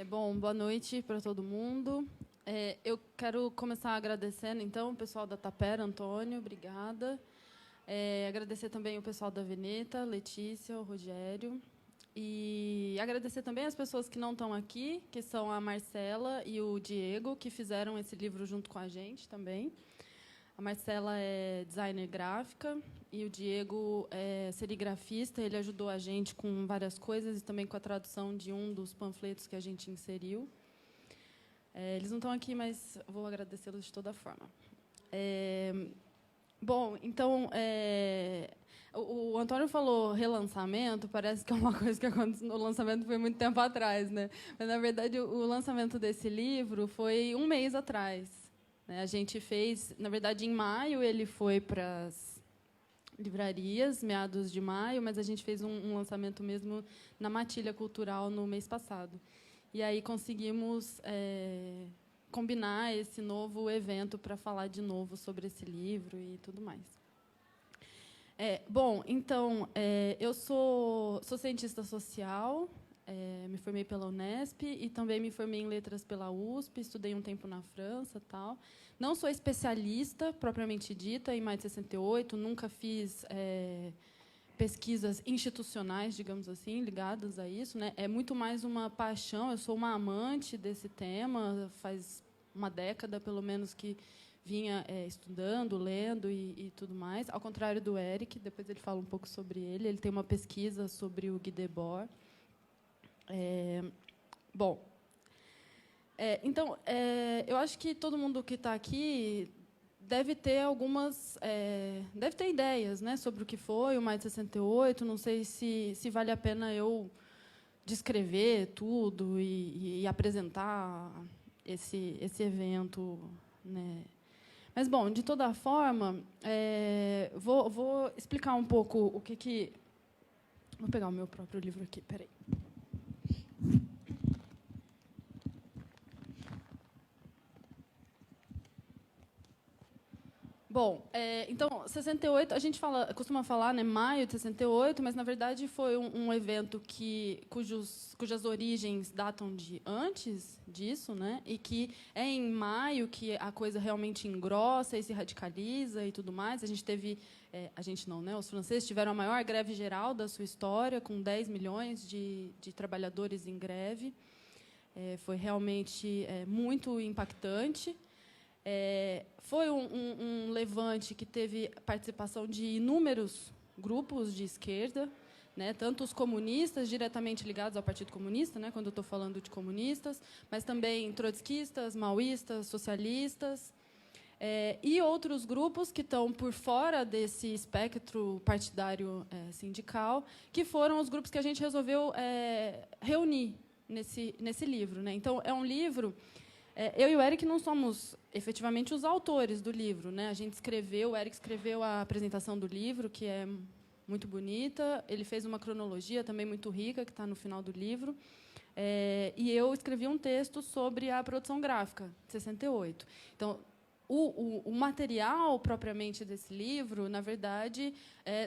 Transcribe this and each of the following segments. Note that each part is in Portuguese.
Bom, boa noite para todo mundo. Eu quero começar agradecendo, então, o pessoal da Tapera, Antônio, obrigada. Agradecer também o pessoal da Veneta, Letícia, o Rogério. E agradecer também as pessoas que não estão aqui, que são a Marcela e o Diego, que fizeram esse livro junto com a gente também. A Marcela é designer gráfica e o Diego é serigrafista. Ele ajudou a gente com várias coisas e também com a tradução de um dos panfletos que a gente inseriu. Eles não estão aqui, mas vou agradecê-los de toda forma. Bom, então, o Antônio falou relançamento, parece que é uma coisa que aconteceu no lançamento foi muito tempo atrás, né? Mas, na verdade, o lançamento desse livro foi um mês atrás. A gente fez, na verdade, em maio, ele foi para as livrarias, meados de maio, mas a gente fez um lançamento mesmo na Matilha Cultural no mês passado. E aí conseguimos combinar esse novo evento para falar de novo sobre esse livro e tudo mais. Bom, então, eu sou cientista social, me formei pela Unesp e também me formei em letras pela USP, estudei um tempo na França, tal. Não sou especialista propriamente dita em maio de 68, nunca fiz pesquisas institucionais, digamos assim, ligadas a isso, né? É muito mais uma paixão. Eu sou uma amante desse tema, faz uma década pelo menos que vinha estudando, lendo e tudo mais. Ao contrário do Eric, depois ele fala um pouco sobre ele. Ele tem uma pesquisa sobre o Guy Debord. Bom, então, eu acho que todo mundo que está aqui deve ter deve ter ideias, né, sobre o que foi o Maio de 68. Não sei se vale a pena eu descrever tudo e apresentar esse evento, né? Mas, bom, de toda forma, vou explicar um pouco o que... Vou pegar o meu próprio livro aqui, peraí. Bom, então, 68, a gente costuma falar, né, maio de 68, mas, na verdade, foi um evento cujas origens datam de antes disso, né, e que é em maio que a coisa realmente engrossa e se radicaliza e tudo mais. A gente teve... a gente não, né, os franceses tiveram a maior greve geral da sua história, com 10 milhões de trabalhadores em greve. Foi realmente muito impactante. Foi um levante que teve participação de inúmeros grupos de esquerda, né, tanto os comunistas, diretamente ligados ao Partido Comunista, né, quando eu estou falando de comunistas, mas também trotskistas, maoístas, socialistas, e outros grupos que estão por fora desse espectro partidário sindical, que foram os grupos que a gente resolveu reunir nesse livro, né? Então, é um livro... eu e o Eric não somos efetivamente os autores do livro, né? O Eric escreveu a apresentação do livro, que é muito bonita. Ele fez uma cronologia também muito rica, que está no final do livro. E eu escrevi um texto sobre a produção gráfica, de 68. Então, o material propriamente desse livro, na verdade,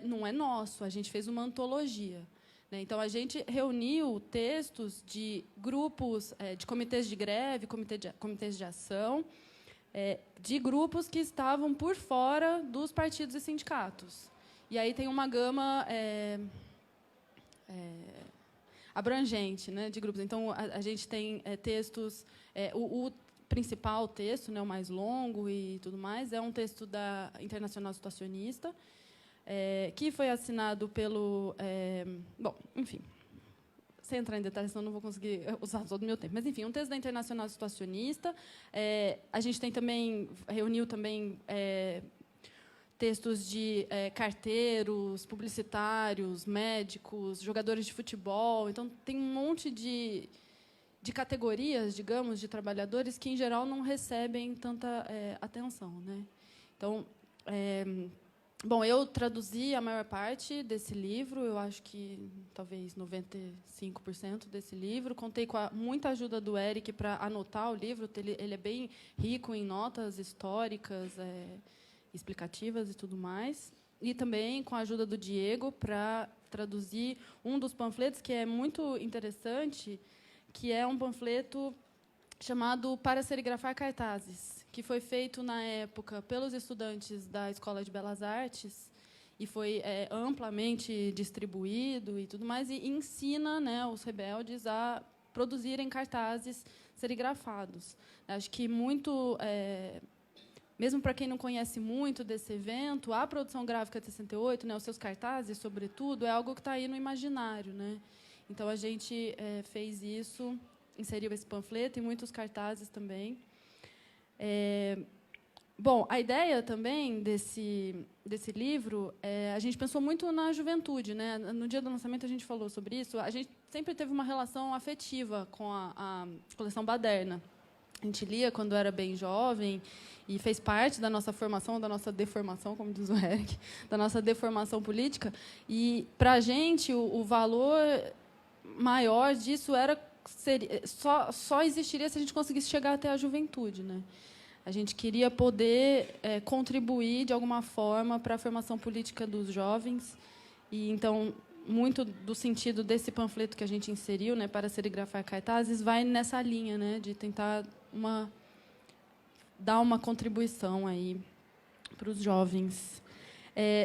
não é nosso. A gente fez uma antologia. Então, a gente reuniu textos de grupos, de comitês de greve, comitês de ação, de grupos que estavam por fora dos partidos e sindicatos. E aí tem uma gama abrangente, né, de grupos. Então, a gente tem textos... o principal texto, né, o mais longo e tudo mais, é um texto da Internacional Situacionista, que foi assinado pelo... bom, enfim, sem entrar em detalhes, senão não vou conseguir usar todo o meu tempo. Mas, enfim, um texto da Internacional Situacionista. A gente reuniu também textos de carteiros, publicitários, médicos, jogadores de futebol. Então, tem um monte de categorias, digamos, de trabalhadores que, em geral, não recebem tanta atenção, né? Então... bom, eu traduzi a maior parte desse livro, eu acho que talvez 95% desse livro. Contei com muita ajuda do Eric para anotar o livro. Ele é bem rico em notas históricas, explicativas e tudo mais. E também com a ajuda do Diego para traduzir um dos panfletos, que é muito interessante, que é um panfleto chamado Para Serigrafar Cartazes, que foi feito, na época, pelos estudantes da Escola de Belas Artes, e foi amplamente distribuído e tudo mais, e ensina, né, os rebeldes a produzirem cartazes serigrafados. Acho que muito, mesmo para quem não conhece muito desse evento, a produção gráfica de 68, né, os seus cartazes, sobretudo, é algo que está aí no imaginário, né? Então a gente fez isso, inseriu esse panfleto e muitos cartazes também. Bom, a ideia também desse livro, a gente pensou muito na juventude, né? No dia do lançamento a gente falou sobre isso. A gente sempre teve uma relação afetiva com a coleção Baderna. A gente lia quando era bem jovem e fez parte da nossa formação, da nossa deformação, como diz o Eric, da nossa deformação política. E, para a gente, o valor maior disso só existiria se a gente conseguisse chegar até a juventude, né? A gente queria poder contribuir, de alguma forma, para a formação política dos jovens. E, então, muito do sentido desse panfleto que a gente inseriu, né, para serigrafar cartazes, vai nessa linha, né, de tentar dar uma contribuição aí para os jovens.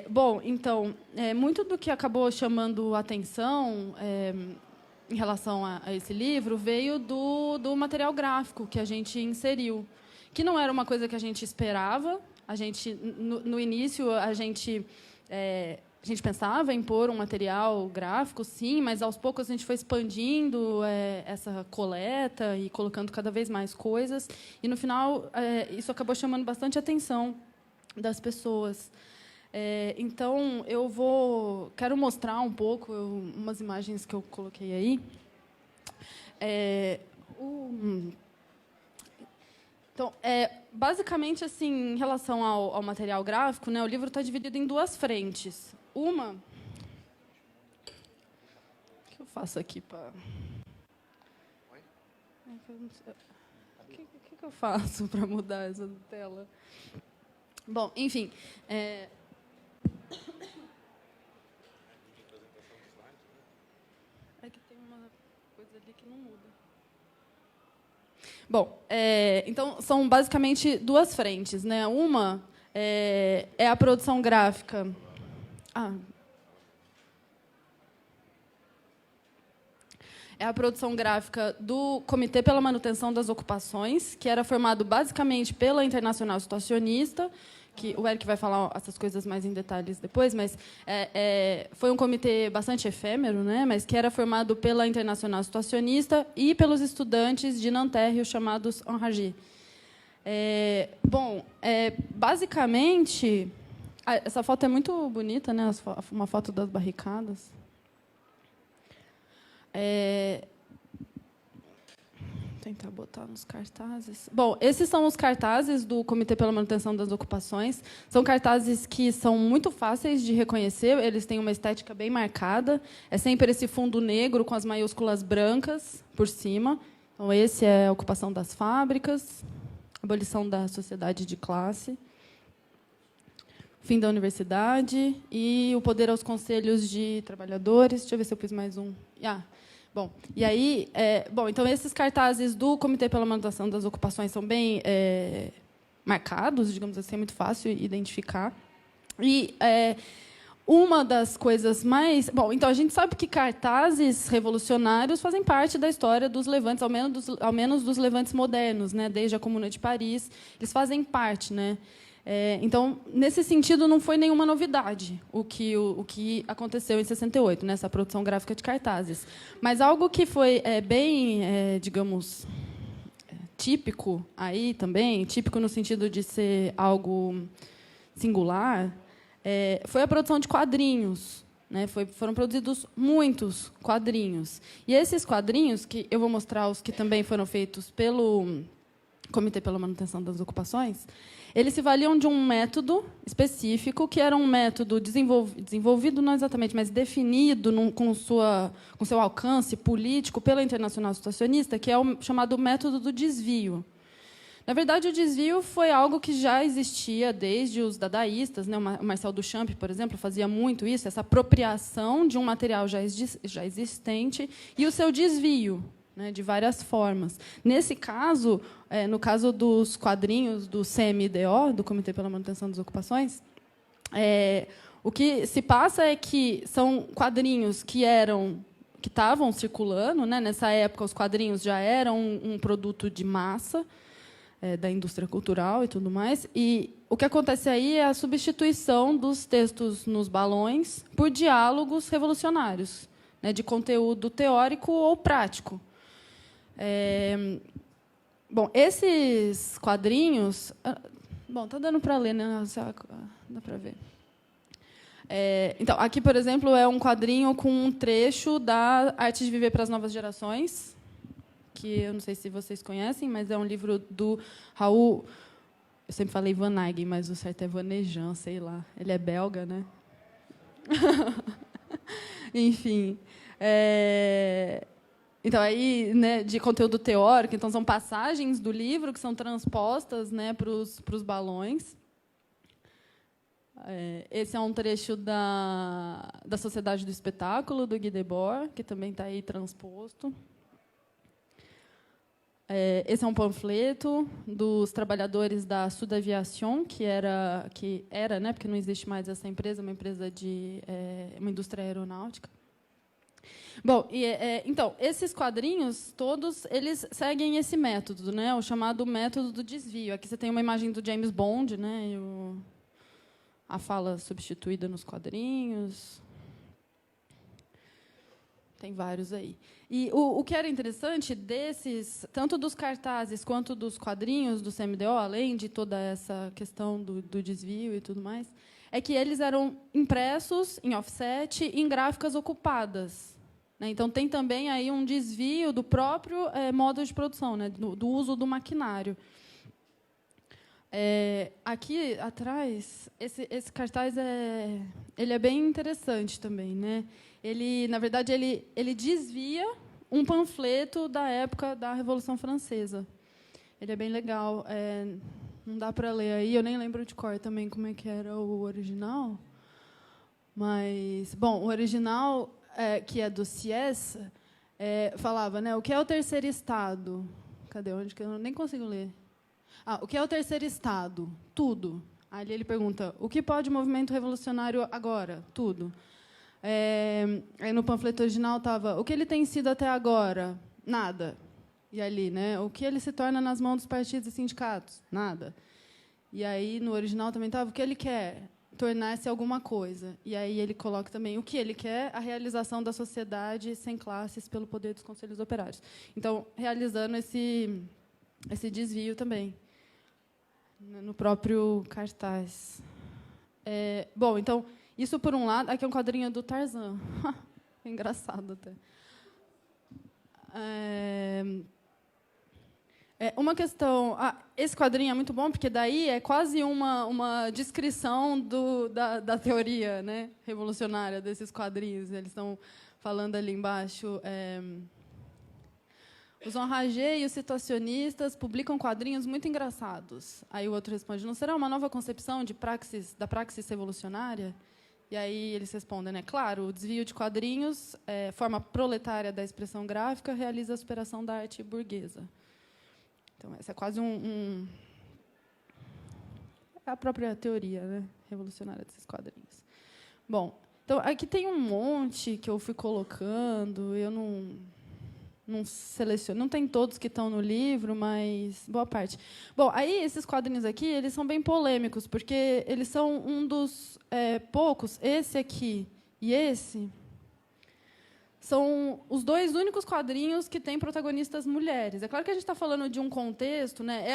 Bom, então, muito do que acabou chamando a atenção em relação a esse livro veio do material gráfico que a gente inseriu, que não era uma coisa que a gente esperava. A gente, no início, a gente pensava em pôr um material gráfico, sim, mas, aos poucos, a gente foi expandindo essa coleta e colocando cada vez mais coisas. E, no final, isso acabou chamando bastante a atenção das pessoas. Então, quero mostrar um pouco umas imagens que eu coloquei aí. Então, basicamente, assim, em relação ao material gráfico, né, o livro está dividido em duas frentes. Uma... O que eu faço aqui para... O que eu faço para mudar essa tela? Bom, enfim... É que tem uma coisa ali que não muda. Bom, então, são basicamente duas frentes, né? Uma é a produção gráfica. É a produção gráfica do Comitê pela Manutenção das Ocupações, que era formado basicamente pela Internacional Situacionista, que o Eric vai falar essas coisas mais em detalhes depois, mas foi um comitê bastante efêmero, né, mas que era formado pela Internacional Situacionista e pelos estudantes de Nanterre, os chamados Enragés. Basicamente, essa foto é muito bonita, né, uma foto das barricadas. Tentar botar nos cartazes. Bom, esses são os cartazes do Comitê pela Manutenção das Ocupações. São cartazes que são muito fáceis de reconhecer, eles têm uma estética bem marcada. É sempre esse fundo negro com as maiúsculas brancas por cima. Então, esse é a ocupação das fábricas, abolição da sociedade de classe, fim da universidade e o poder aos conselhos de trabalhadores. Deixa eu ver se eu pus mais um. Bom, e aí, então, esses cartazes do Comitê pela Manutenção das Ocupações são bem marcados, digamos assim, é muito fácil identificar. E uma das coisas mais... Bom, então, a gente sabe que cartazes revolucionários fazem parte da história dos levantes, ao menos dos levantes modernos, né, desde a Comuna de Paris, eles fazem parte, né? Então, nesse sentido, não foi nenhuma novidade o que aconteceu em 68, nessa produção gráfica de cartazes. Mas algo que foi bem, digamos, típico aí também, típico no sentido de ser algo singular, foi a produção de quadrinhos. Né? Foram produzidos muitos quadrinhos. E esses quadrinhos, que eu vou mostrar os que também foram feitos pelo Comitê pela Manutenção das Ocupações, eles se valiam de um método específico, que era um método desenvolvido, não exatamente, mas definido com seu alcance político pela Internacional Situacionista, que é o chamado método do desvio. Na verdade, o desvio foi algo que já existia desde os dadaístas, né? O Marcel Duchamp, por exemplo, fazia muito isso, essa apropriação de um material já existente e o seu desvio. né, de várias formas. Nesse caso, no caso dos quadrinhos do CMDO, do Comitê pela Manutenção das Ocupações, o que se passa é que são quadrinhos que estavam circulando, né? Nessa época, os quadrinhos já eram um produto de massa, da indústria cultural e tudo mais. E o que acontece aí é a substituição dos textos nos balões por diálogos revolucionários, né, de conteúdo teórico ou prático. Bom, esses quadrinhos... Bom, está dando para ler, né? Dá para ver. Então, aqui, por exemplo, é um quadrinho com um trecho da Arte de Viver para as Novas Gerações, que eu não sei se vocês conhecem, mas é um livro do Raul... Eu sempre falei Van Eyck, mas o certo é Vanejan, sei lá. Ele é belga, né? Enfim. Então, aí, né, de conteúdo teórico, então, são passagens do livro que são transpostas, né, para os balões. Esse é um trecho da Sociedade do Espetáculo, do Guy Debord, que também está aí transposto. Esse é um panfleto dos trabalhadores da Sud Aviation, que era, né, porque não existe mais essa empresa, uma empresa de uma indústria aeronáutica. Bom, então, esses quadrinhos todos eles seguem esse método, né, o chamado método do desvio. Aqui você tem uma imagem do James Bond, né, e a fala substituída nos quadrinhos. Tem vários aí. E o que era interessante desses, tanto dos cartazes quanto dos quadrinhos do CMDO, além de toda essa questão do desvio e tudo mais, é que eles eram impressos em offset em gráficas ocupadas, né? Então, tem também aí um desvio do próprio modo de produção, né? do uso do maquinário. Aqui atrás, esse cartaz ele é bem interessante também, né? Ele, na verdade, ele desvia um panfleto da época da Revolução Francesa. Ele é bem legal. Não dá para ler aí, eu nem lembro de cor também como é que era o original. Mas, bom, o original, que é do Sies, falava, né, o que é o terceiro estado? Cadê? Onde que eu nem consigo ler? O que é o terceiro estado? Tudo. Ali ele pergunta, o que pode o movimento revolucionário agora? Tudo. Aí no panfleto original estava, o que ele tem sido até agora? Nada. E ali, né, o que ele se torna nas mãos dos partidos e sindicatos? Nada. E aí no original também estava, o que ele quer? Tornar-se alguma coisa. E aí ele coloca também o que ele quer, a realização da sociedade sem classes pelo poder dos conselhos operários. Então, realizando esse desvio também no próprio cartaz. Bom, então, isso por um lado. Aqui é um quadrinho do Tarzan. É engraçado até. Uma questão... esse quadrinho é muito bom, porque daí é quase uma descrição da teoria, né, revolucionária desses quadrinhos. Eles estão falando ali embaixo... Os enragés e os situacionistas publicam quadrinhos muito engraçados. Aí o outro responde, não será uma nova concepção da praxis revolucionária? E aí eles respondem, né? Claro, o desvio de quadrinhos, forma proletária da expressão gráfica, realiza a superação da arte burguesa. Então, essa é quase é a própria teoria, né, revolucionária desses quadrinhos. Bom, então, aqui tem um monte que eu fui colocando, eu não seleciono, não tem todos que estão no livro, mas boa parte. Bom, aí esses quadrinhos aqui, eles são bem polêmicos, porque eles são um dos poucos, esse aqui e esse, são os dois únicos quadrinhos que têm protagonistas mulheres. É claro que a gente está falando de um contexto, né?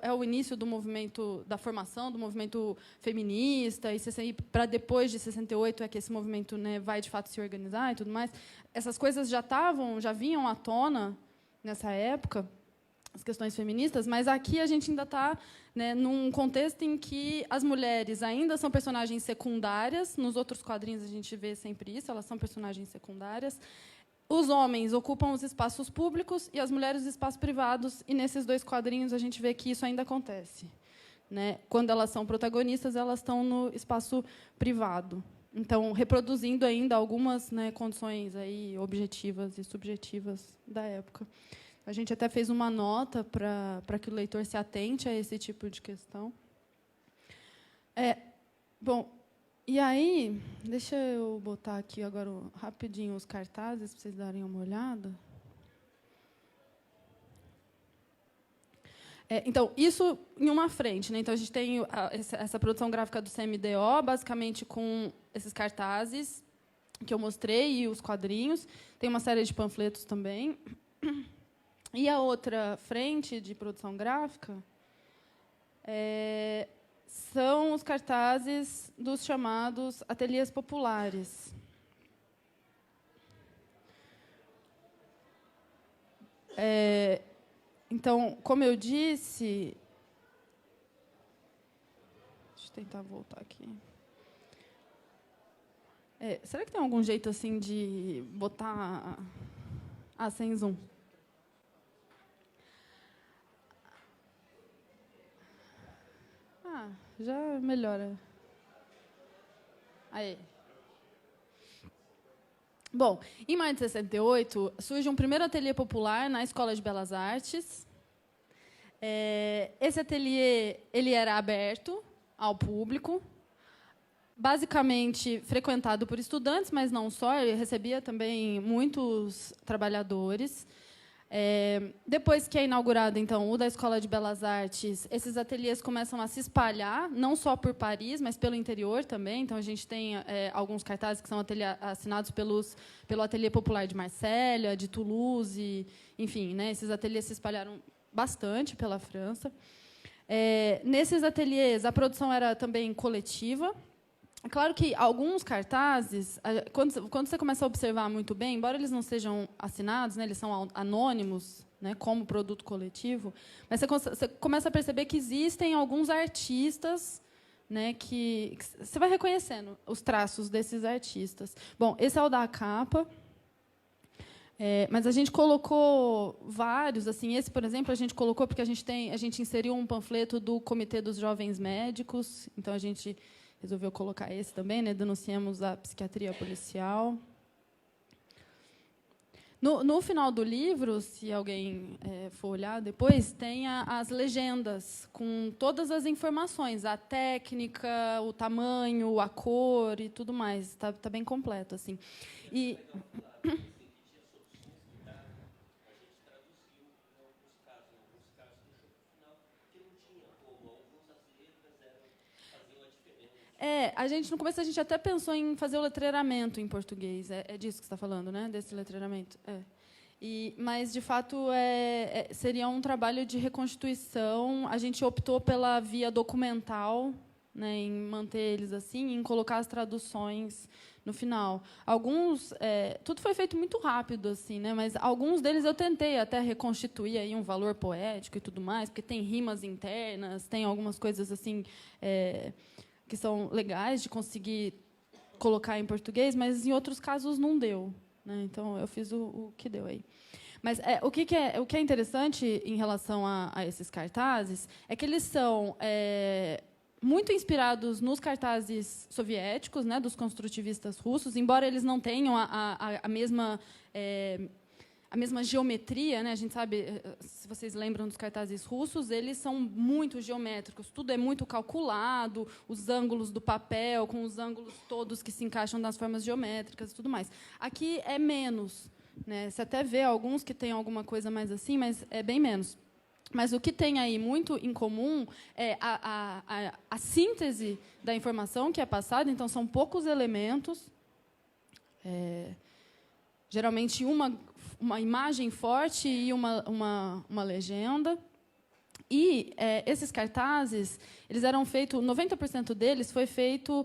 É o início do movimento, da formação do movimento feminista, e para depois de 68 é que esse movimento, né, vai de fato se organizar e tudo mais. Essas coisas já vinham à tona nessa época, as questões feministas, mas aqui a gente ainda está, né, num contexto em que as mulheres ainda são personagens secundárias. Nos outros quadrinhos a gente vê sempre isso, elas são personagens secundárias. Os homens ocupam os espaços públicos e as mulheres os espaços privados, e nesses dois quadrinhos a gente vê que isso ainda acontece, né? Quando elas são protagonistas, elas estão no espaço privado. Então, reproduzindo ainda algumas, né, condições aí objetivas e subjetivas da época. A gente até fez uma nota para que o leitor se atente a esse tipo de questão. Bom, e aí, deixa eu botar aqui agora rapidinho os cartazes para vocês darem uma olhada. Então, isso em uma frente, né? Então, a gente tem essa produção gráfica do CMDO, basicamente com esses cartazes que eu mostrei e os quadrinhos. Tem uma série de panfletos também. E a outra frente de produção gráfica são os cartazes dos chamados ateliês populares. Então, como eu disse... Deixa eu tentar voltar aqui. Será que tem algum jeito assim de botar... sem zoom. Já melhora. Aí. Bom, em maio de 68, surge um primeiro ateliê popular na Escola de Belas Artes. Esse ateliê ele era aberto ao público, basicamente frequentado por estudantes, mas não só, ele recebia também muitos trabalhadores. Depois que é inaugurado, então, o da Escola de Belas Artes, esses ateliês começam a se espalhar, não só por Paris, mas pelo interior também. Então, a gente tem alguns cartazes que são assinados pelo Ateliê Popular de Marsella, de Toulouse, enfim, né, esses ateliês se espalharam bastante pela França. Nesses ateliês, a produção era também coletiva. É claro que alguns cartazes, quando você começa a observar muito bem, embora eles não sejam assinados, né, eles são anônimos, né, como produto coletivo, mas você começa a perceber que existem alguns artistas, né, que você vai reconhecendo os traços desses artistas. Bom, esse é o da capa, mas a gente colocou vários, assim, esse, por exemplo, a gente colocou porque a gente inseriu um panfleto do Comitê dos Jovens Médicos, então a gente resolveu colocar esse também, né? Denunciamos a psiquiatria policial. No final do livro, se alguém for olhar depois, tem as legendas com todas as informações, a técnica, o tamanho, a cor e tudo mais. Está bem completo, assim. E a gente, no começo, a gente até pensou em fazer o letreiramento em português. É disso que você está falando, né? Desse letreiramento. Mas, de fato, seria um trabalho de reconstituição. A gente optou pela via documental, né, em manter eles assim, em colocar as traduções no final. Alguns, tudo foi feito muito rápido, assim, né? Mas alguns deles eu tentei até reconstituir aí um valor poético e tudo mais, porque tem rimas internas, tem algumas coisas assim. Que são legais de conseguir colocar em português, mas, em outros casos, não deu, né? Então, eu fiz o que deu aí. Mas o que é interessante em relação a esses cartazes é que eles são muito inspirados nos cartazes soviéticos, né, dos construtivistas russos, embora eles não tenham a mesma geometria, né? A gente sabe, se vocês lembram dos cartazes russos, eles são muito geométricos, tudo é muito calculado, os ângulos do papel, com os ângulos todos que se encaixam nas formas geométricas e tudo mais. Aqui é menos, né? Você até vê alguns que têm alguma coisa mais assim, mas é bem menos. Mas o que tem aí muito em comum é a síntese da informação que é passada, então são poucos elementos, geralmente uma imagem forte e uma legenda. E esses cartazes, eles eram feitos, 90% deles foi feito,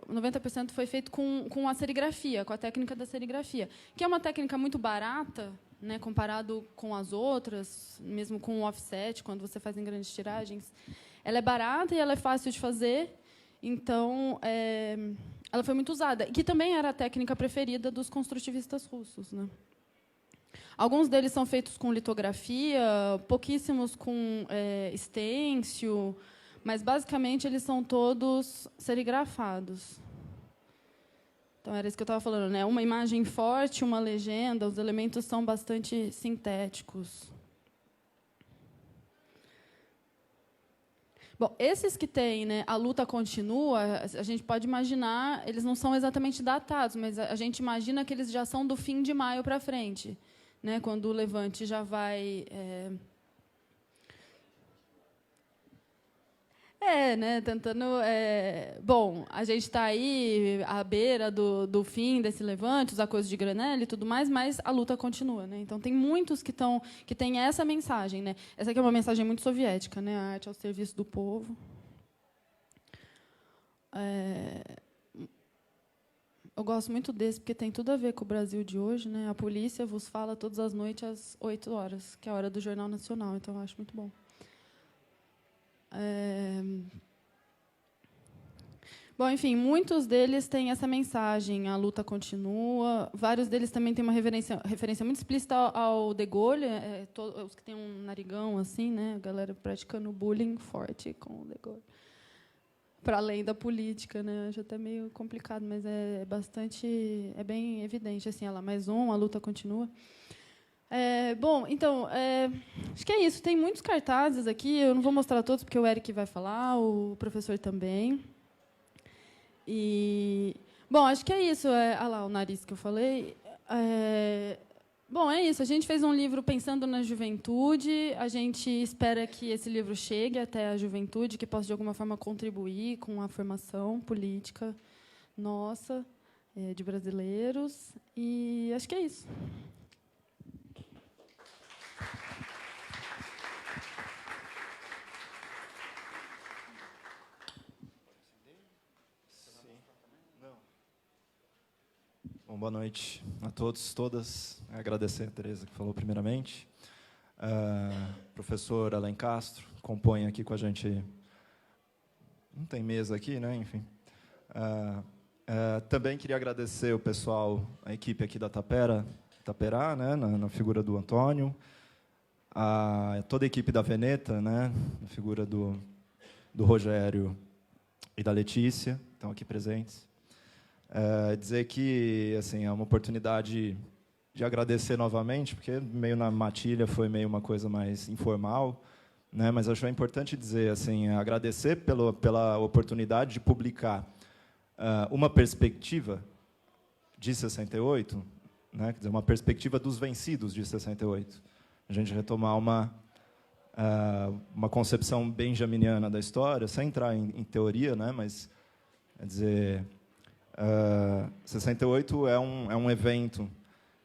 90% foi feito com a serigrafia, com a técnica da serigrafia, que é uma técnica muito barata, né, comparado com as outras, mesmo com o offset, quando você faz em grandes tiragens. Ela é barata e ela é fácil de fazer, então ela foi muito usada, que também era a técnica preferida dos construtivistas russos, né? Alguns deles são feitos com litografia, pouquíssimos com estêncil, mas, basicamente, eles são todos serigrafados. Então, era isso que eu estava falando, né? Uma imagem forte, uma legenda, os elementos são bastante sintéticos. Bom, esses que têm, né, a luta continua, a gente pode imaginar, eles não são exatamente datados, mas a gente imagina que eles já são do fim de maio para frente, né, quando o levante já vai... né, tentando... bom, a gente está aí à beira do fim desse levante, os acordos de Grenelle e tudo mais, mas a luta continua. Né? Então, tem muitos que têm essa mensagem. Né? Essa aqui é uma mensagem muito soviética, né? A arte ao serviço do povo. Eu gosto muito desse, porque tem tudo a ver com o Brasil de hoje. Né? A polícia vos fala todas as noites às 8 horas, que é a hora do Jornal Nacional. Então, eu acho muito bom. Bom, enfim, muitos deles têm essa mensagem, a luta continua. Vários deles também têm uma referência muito explícita ao De Gaulle, os que têm um narigão, assim, né? A galera praticando bullying forte com o De Gaulle. Para além da política, né? Acho até meio complicado, mas é bem evidente. Assim, mais um, a luta continua. Bom, então, acho que é isso. Tem muitos cartazes aqui, eu não vou mostrar todos, porque o Eric vai falar, o professor também. Bom, acho que é isso. Olha lá o nariz que eu falei. Bom, é isso. A gente fez um livro pensando na juventude. A gente espera que esse livro chegue até a juventude, que possa, de alguma forma, contribuir com a formação política nossa, de brasileiros. E acho que é isso. Bom, boa noite a todos, todas. Agradecer a Tereza, que falou primeiramente. Professor Alen Castro, compõe aqui com a gente... Não tem mesa aqui, né? Enfim. Também queria agradecer o pessoal, a equipe aqui da Taperá, né? Na figura do Antônio, toda a equipe da Veneta, né? Na figura do Rogério e da Letícia, estão aqui presentes. Dizer que assim, é uma oportunidade de agradecer novamente, porque meio na matilha foi meio uma coisa mais informal, né? Mas acho importante dizer assim, agradecer pela oportunidade de publicar uma perspectiva de 68, né? Quer dizer, uma perspectiva dos vencidos de 68. A gente retomar uma concepção benjaminiana da história, sem entrar em teoria, né? Mas, quer dizer... 68 é um evento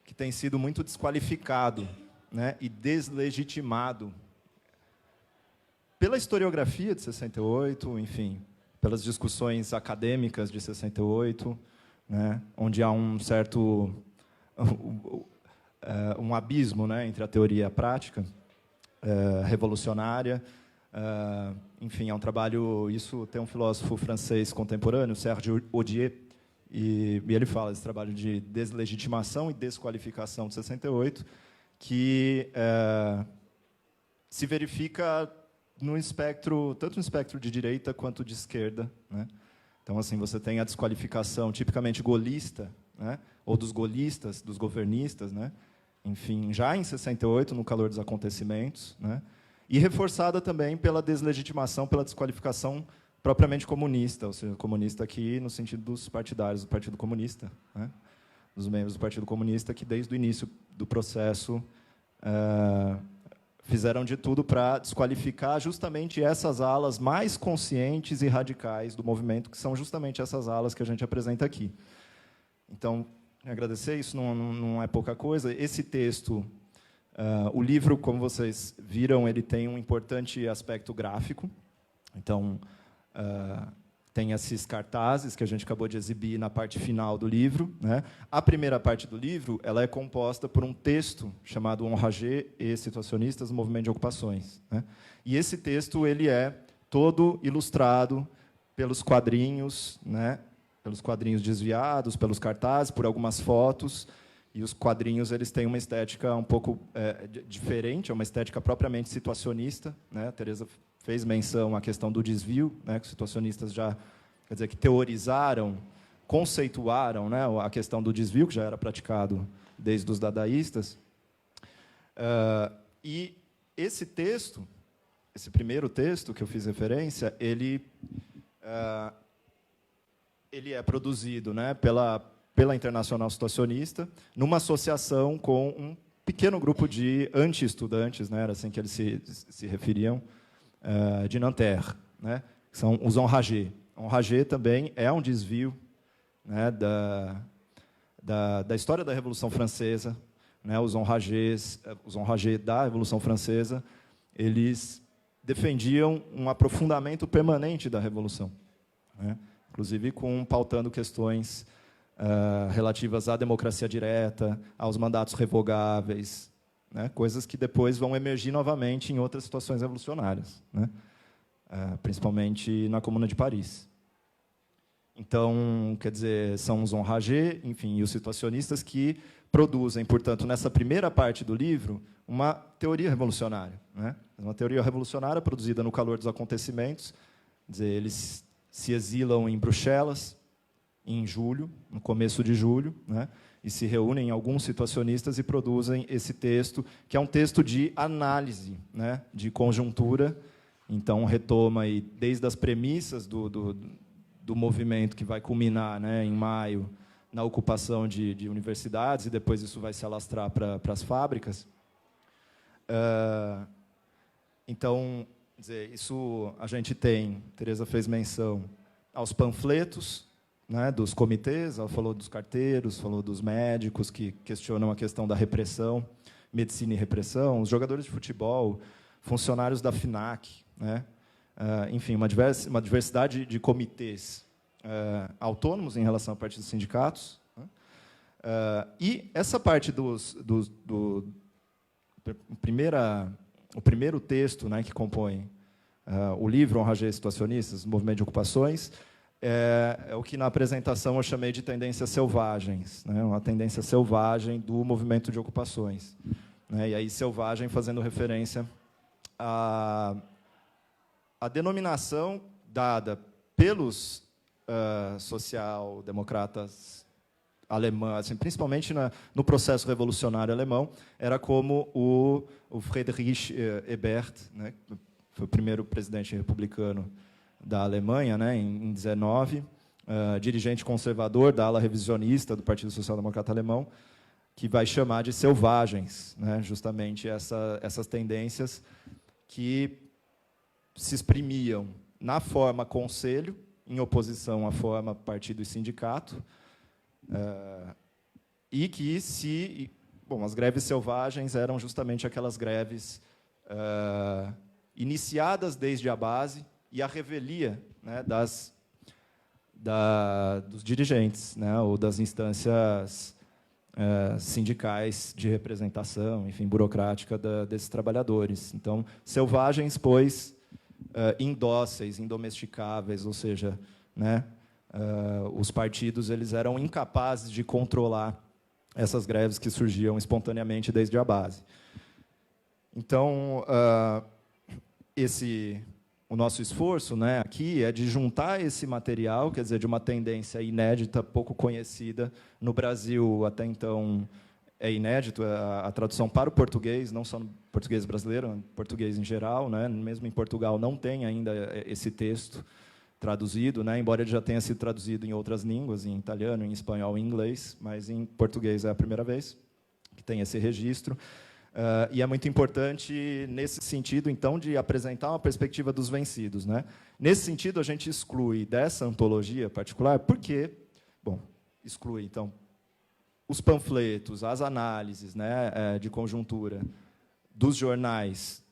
que tem sido muito desqualificado, né, e deslegitimado pela historiografia de 68, enfim, pelas discussões acadêmicas de 68, né, onde há um certo um abismo, né, entre a teoria e a prática revolucionária. Enfim, é um trabalho... Isso tem um filósofo francês contemporâneo, Serge Audier, e ele fala desse trabalho de deslegitimação e desqualificação de 68, que se verifica no espectro, tanto no espectro de direita quanto de esquerda, né? Então, assim, você tem a desqualificação tipicamente golista, né? Ou dos golistas, dos governistas, né? Enfim, já em 68, no calor dos acontecimentos, né? E reforçada também pela deslegitimação, pela desqualificação propriamente comunista, ou seja, comunista aqui no sentido dos partidários do Partido Comunista, né? Dos membros do Partido Comunista que, desde o início do processo, fizeram de tudo para desqualificar justamente essas alas mais conscientes e radicais do movimento, que são justamente essas alas que a gente apresenta aqui. Então, agradecer, isso não é pouca coisa. Esse texto, o livro, como vocês viram, ele tem um importante aspecto gráfico. Então, tem esses cartazes que a gente acabou de exibir na parte final do livro, né? A primeira parte do livro ela é composta por um texto chamado Enragés et Situationnistas no Movimento de Ocupações, né? E esse texto ele é todo ilustrado pelos quadrinhos, né? Pelos quadrinhos desviados, pelos cartazes, por algumas fotos. E os quadrinhos eles têm uma estética um pouco diferente, é uma estética propriamente situacionista, né? A Tereza fez menção à questão do desvio, né, que os situacionistas já, quer dizer, que teorizaram conceituaram, né, a questão do desvio, que já era praticado desde os dadaístas. E esse texto, esse primeiro texto que eu fiz referência, ele é produzido, né, pela Internacional Situacionista, numa associação com um pequeno grupo de anti-estudantes, né, era assim que eles se referiam, de Nanterre, né, que são os enragés. Enragés também é um desvio, né, da história da Revolução Francesa, né, os enragés da Revolução Francesa, eles defendiam um aprofundamento permanente da Revolução, né, inclusive pautando questões relativas à democracia direta, aos mandatos revogáveis, né, coisas que depois vão emergir novamente em outras situações revolucionárias, né, principalmente na Comuna de Paris. Então, quer dizer, são os enragés, enfim, e os situacionistas que produzem, portanto, nessa primeira parte do livro, uma teoria revolucionária, né? Uma teoria revolucionária produzida no calor dos acontecimentos. Quer dizer, eles se exilam em Bruxelas, em julho, no começo de julho, né? E se reúnem alguns situacionistas e produzem esse texto, que é um texto de análise, né? De conjuntura. Então, retoma aí, desde as premissas do movimento que vai culminar, né, em maio, na ocupação de universidades, e depois isso vai se alastrar para as fábricas. Então, quer dizer, isso a gente tem, Teresa fez menção aos panfletos, né, dos comitês, ela falou dos carteiros, falou dos médicos que questionam a questão da repressão, medicina e repressão, os jogadores de futebol, funcionários da FINAC, né, enfim, uma diversidade de comitês autônomos em relação à parte dos sindicatos. Né? E essa parte o primeiro texto, né, que compõe o livro Enragés Situacionistas, Movimento de Ocupações, é o que na apresentação eu chamei de tendências selvagens, né, uma tendência selvagem do movimento de ocupações. Né, e aí selvagem fazendo referência à denominação dada pelos social-democratas alemães, assim, principalmente no processo revolucionário alemão, era como o Friedrich Ebert, né, que foi o primeiro presidente republicano da Alemanha, né, em 19, dirigente conservador da ala revisionista do Partido Social Democrata Alemão, que vai chamar de selvagens, né, justamente essas tendências que se exprimiam na forma conselho, em oposição à forma partido e sindicato, e que as greves selvagens eram justamente aquelas greves iniciadas desde a base e a revelia, né, dos dirigentes, né, ou das instâncias sindicais de representação, enfim, burocrática desses trabalhadores. Então, selvagens, pois, indóceis, indomesticáveis, ou seja, né, os partidos eles eram incapazes de controlar essas greves que surgiam espontaneamente desde a base. Então, o nosso esforço, né, aqui é de juntar esse material, quer dizer, de uma tendência inédita, pouco conhecida no Brasil até então. É inédito a tradução para o português, não só no português brasileiro, no português em geral, né? Mesmo em Portugal não tem ainda esse texto traduzido, né? Embora ele já tenha sido traduzido em outras línguas, em italiano, em espanhol, em inglês, mas em português é a primeira vez que tem esse registro. E é muito importante, nesse sentido, então, de apresentar uma perspectiva dos vencidos, né? Nesse sentido, a gente exclui dessa antologia particular, porque, exclui, então, os panfletos, as análises, né, de conjuntura dos jornais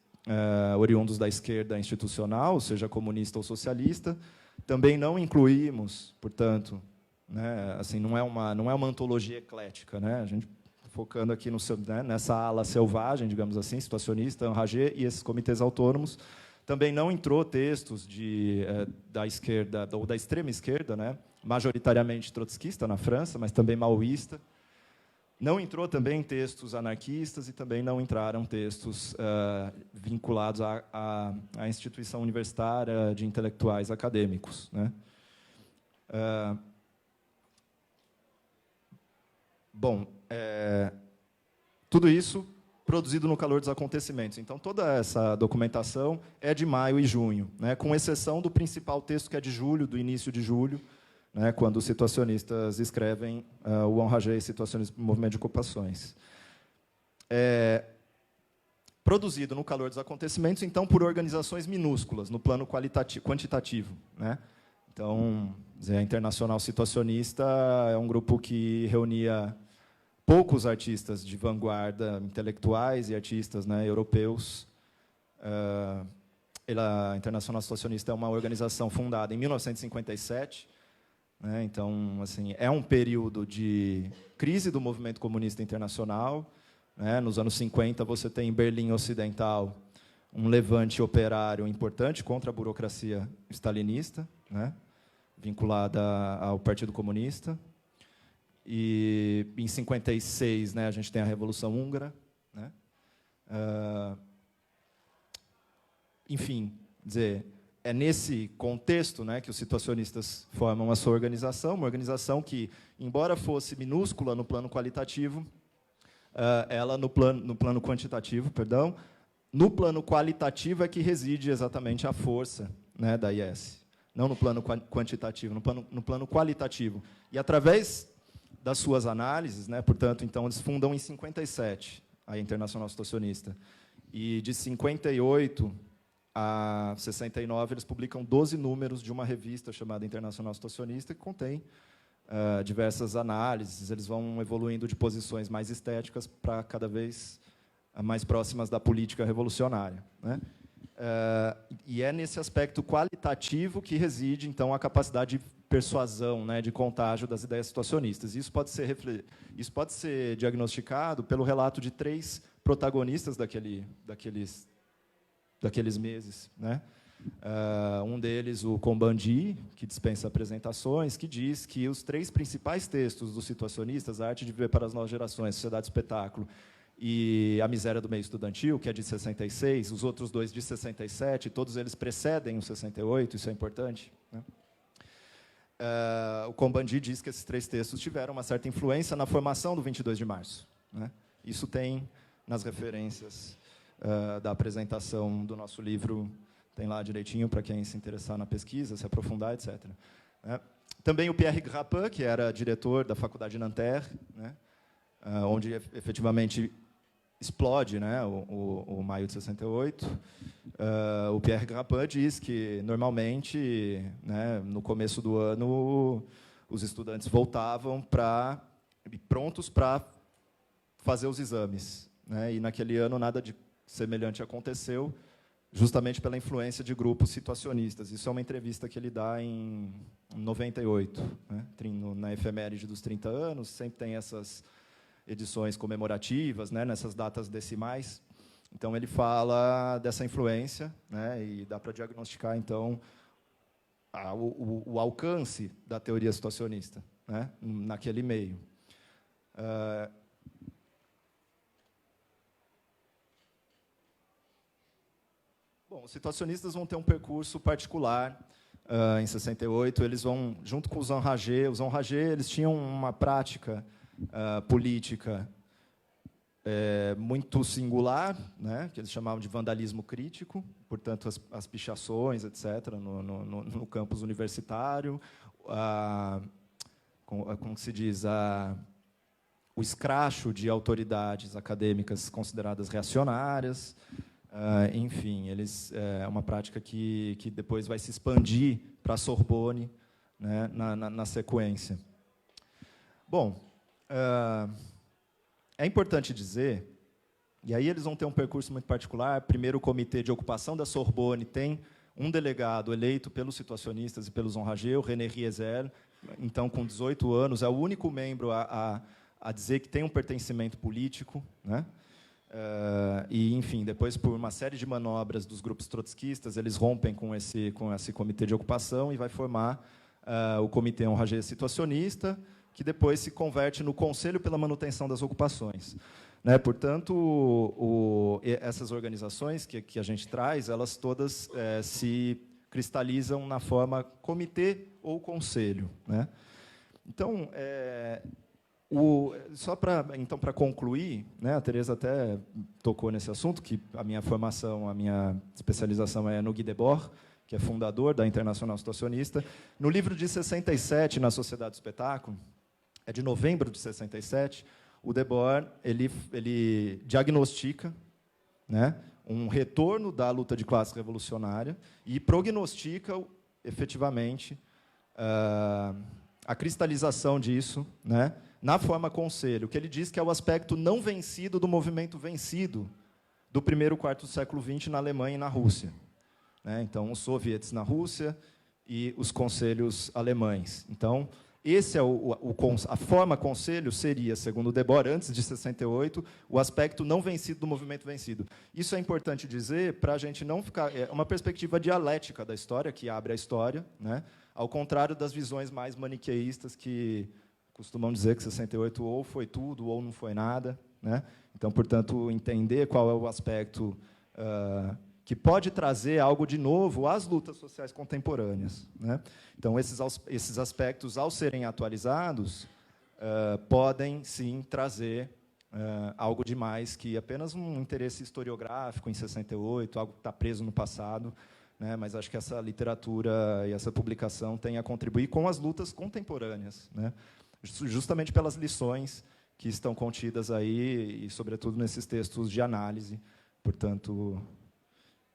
oriundos da esquerda institucional, seja comunista ou socialista. Também não incluímos, portanto, né, assim, não é uma antologia eclética, né, a gente focando aqui nessa ala selvagem, digamos assim, situacionista, enragés e esses comitês autônomos. Também não entrou textos da esquerda ou da extrema esquerda, né, majoritariamente trotskista na França, mas também maoísta. Não entrou também textos anarquistas e também não entraram textos vinculados à instituição universitária de intelectuais acadêmicos, né? Bom, tudo isso produzido no calor dos acontecimentos. Então, toda essa documentação é de maio e junho, né, com exceção do principal texto, que é de julho, do início de julho, né, quando os situacionistas escrevem o Enragé, Situacionismo do Movimento de Ocupações. Produzido no calor dos acontecimentos, então, por organizações minúsculas, no plano quantitativo, né? Então, a Internacional Situacionista é um grupo que reunia poucos artistas de vanguarda, intelectuais e artistas, né, europeus. A Internacional Situacionista é uma organização fundada em 1957, né, então, assim, é um período de crise do movimento comunista internacional, né. Nos anos 50, você tem em Berlim Ocidental um levante operário importante contra a burocracia stalinista, né, vinculada ao Partido Comunista. E, em 56, né, a gente tem a Revolução Húngara, né? Enfim, dizer, é nesse contexto, né, que os situacionistas formam a sua organização, uma organização que, embora fosse minúscula no plano qualitativo, ela no plano quantitativo, perdão, no plano qualitativo é que reside exatamente a força, né, da IS. Não no plano quantitativo, no plano qualitativo. E, através das suas análises, né, portanto, então, eles fundam em 57 a Internacional Situacionista. E, de 58 a 69, eles publicam 12 números de uma revista chamada Internacional Situacionista, que contém diversas análises. Eles vão evoluindo de posições mais estéticas para cada vez mais próximas da política revolucionária, né? E é nesse aspecto qualitativo que reside, então, a capacidade de persuasão, né, de contágio das ideias situacionistas. Isso pode ser diagnosticado pelo relato de 3 protagonistas daqueles meses, né? Um deles, o Combandi, que dispensa apresentações, que diz que os 3 principais textos dos situacionistas, A Arte de Viver para as Novas Gerações, Sociedade e Espetáculo, e A Miséria do Meio Estudantil, que é de 66, os outros 2 de 67, todos eles precedem o 68, isso é importante, né? O Combandi diz que esses 3 textos tiveram uma certa influência na formação do 22 de março, né? Isso tem nas referências da apresentação do nosso livro, tem lá direitinho para quem se interessar na pesquisa, se aprofundar, etc. Também o Pierre Grappin, que era diretor da Faculdade de Nanterre, né, onde efetivamente explode, né, o maio de 68. O Pierre Grappin diz que, normalmente, né, no começo do ano, os estudantes voltavam prontos para fazer os exames, né, e, naquele ano, nada de semelhante aconteceu, justamente pela influência de grupos situacionistas. Isso é uma entrevista que ele dá em 98, né, na efeméride dos 30 anos, sempre tem essas edições comemorativas, né, nessas datas decimais. Então, ele fala dessa influência, né, e dá para diagnosticar, então, o alcance da teoria situacionista, né, naquele meio. Bom, os situacionistas vão ter um percurso particular. Em 68, eles vão, junto com os Enragé, eles tinham uma prática política muito singular, né, que eles chamavam de vandalismo crítico, portanto, as pichações, etc., no campus universitário, como se diz, o escracho de autoridades acadêmicas consideradas reacionárias. Enfim, é uma prática que depois vai se expandir para a Sorbonne, né, na sequência. Bom, é importante dizer, e aí eles vão ter um percurso muito particular. Primeiro, o Comitê de Ocupação da Sorbonne tem um delegado eleito pelos situacionistas e pelos Enragé, o René Riezel, então, com 18 anos, é o único membro a dizer que tem um pertencimento político, né? E, enfim, depois, por uma série de manobras dos grupos trotskistas, eles rompem com esse comitê de ocupação e vai formar o Comitê Enragé Situacionista, que depois se converte no Conselho pela Manutenção das Ocupações, né? Portanto, essas organizações que a gente traz, elas todas se cristalizam na forma comitê ou conselho, né? Então, Só para concluir, né, a Tereza até tocou nesse assunto, que a minha formação, a minha especialização é no Guy Debord, que é fundador da Internacional Situacionista. No livro de 67, Na Sociedade do Espetáculo, é de novembro de 67, o Debord ele diagnostica, né, um retorno da luta de classe revolucionária e prognostica, efetivamente, a cristalização disso, né, na forma conselho, que ele diz que é o aspecto não vencido do movimento vencido do primeiro quarto do século XX na Alemanha e na Rússia. Né? Então, os soviets na Rússia e os conselhos alemães. Então, esse é a forma conselho seria, segundo o Debord, antes de 68, o aspecto não vencido do movimento vencido. Isso é importante dizer para a gente não ficar... É uma perspectiva dialética da história, que abre a história, né? Ao contrário das visões mais maniqueístas que costumam dizer que 68 ou foi tudo ou não foi nada, né? Então, portanto, entender qual é o aspecto que pode trazer algo de novo às lutas sociais contemporâneas, né? Então, esses aspectos, ao serem atualizados, podem, sim, trazer algo de mais que apenas um interesse historiográfico em 68, algo que está preso no passado, né? Mas acho que essa literatura e essa publicação têm a contribuir com as lutas contemporâneas, né? Justamente pelas lições que estão contidas aí, e, sobretudo, nesses textos de análise. Portanto,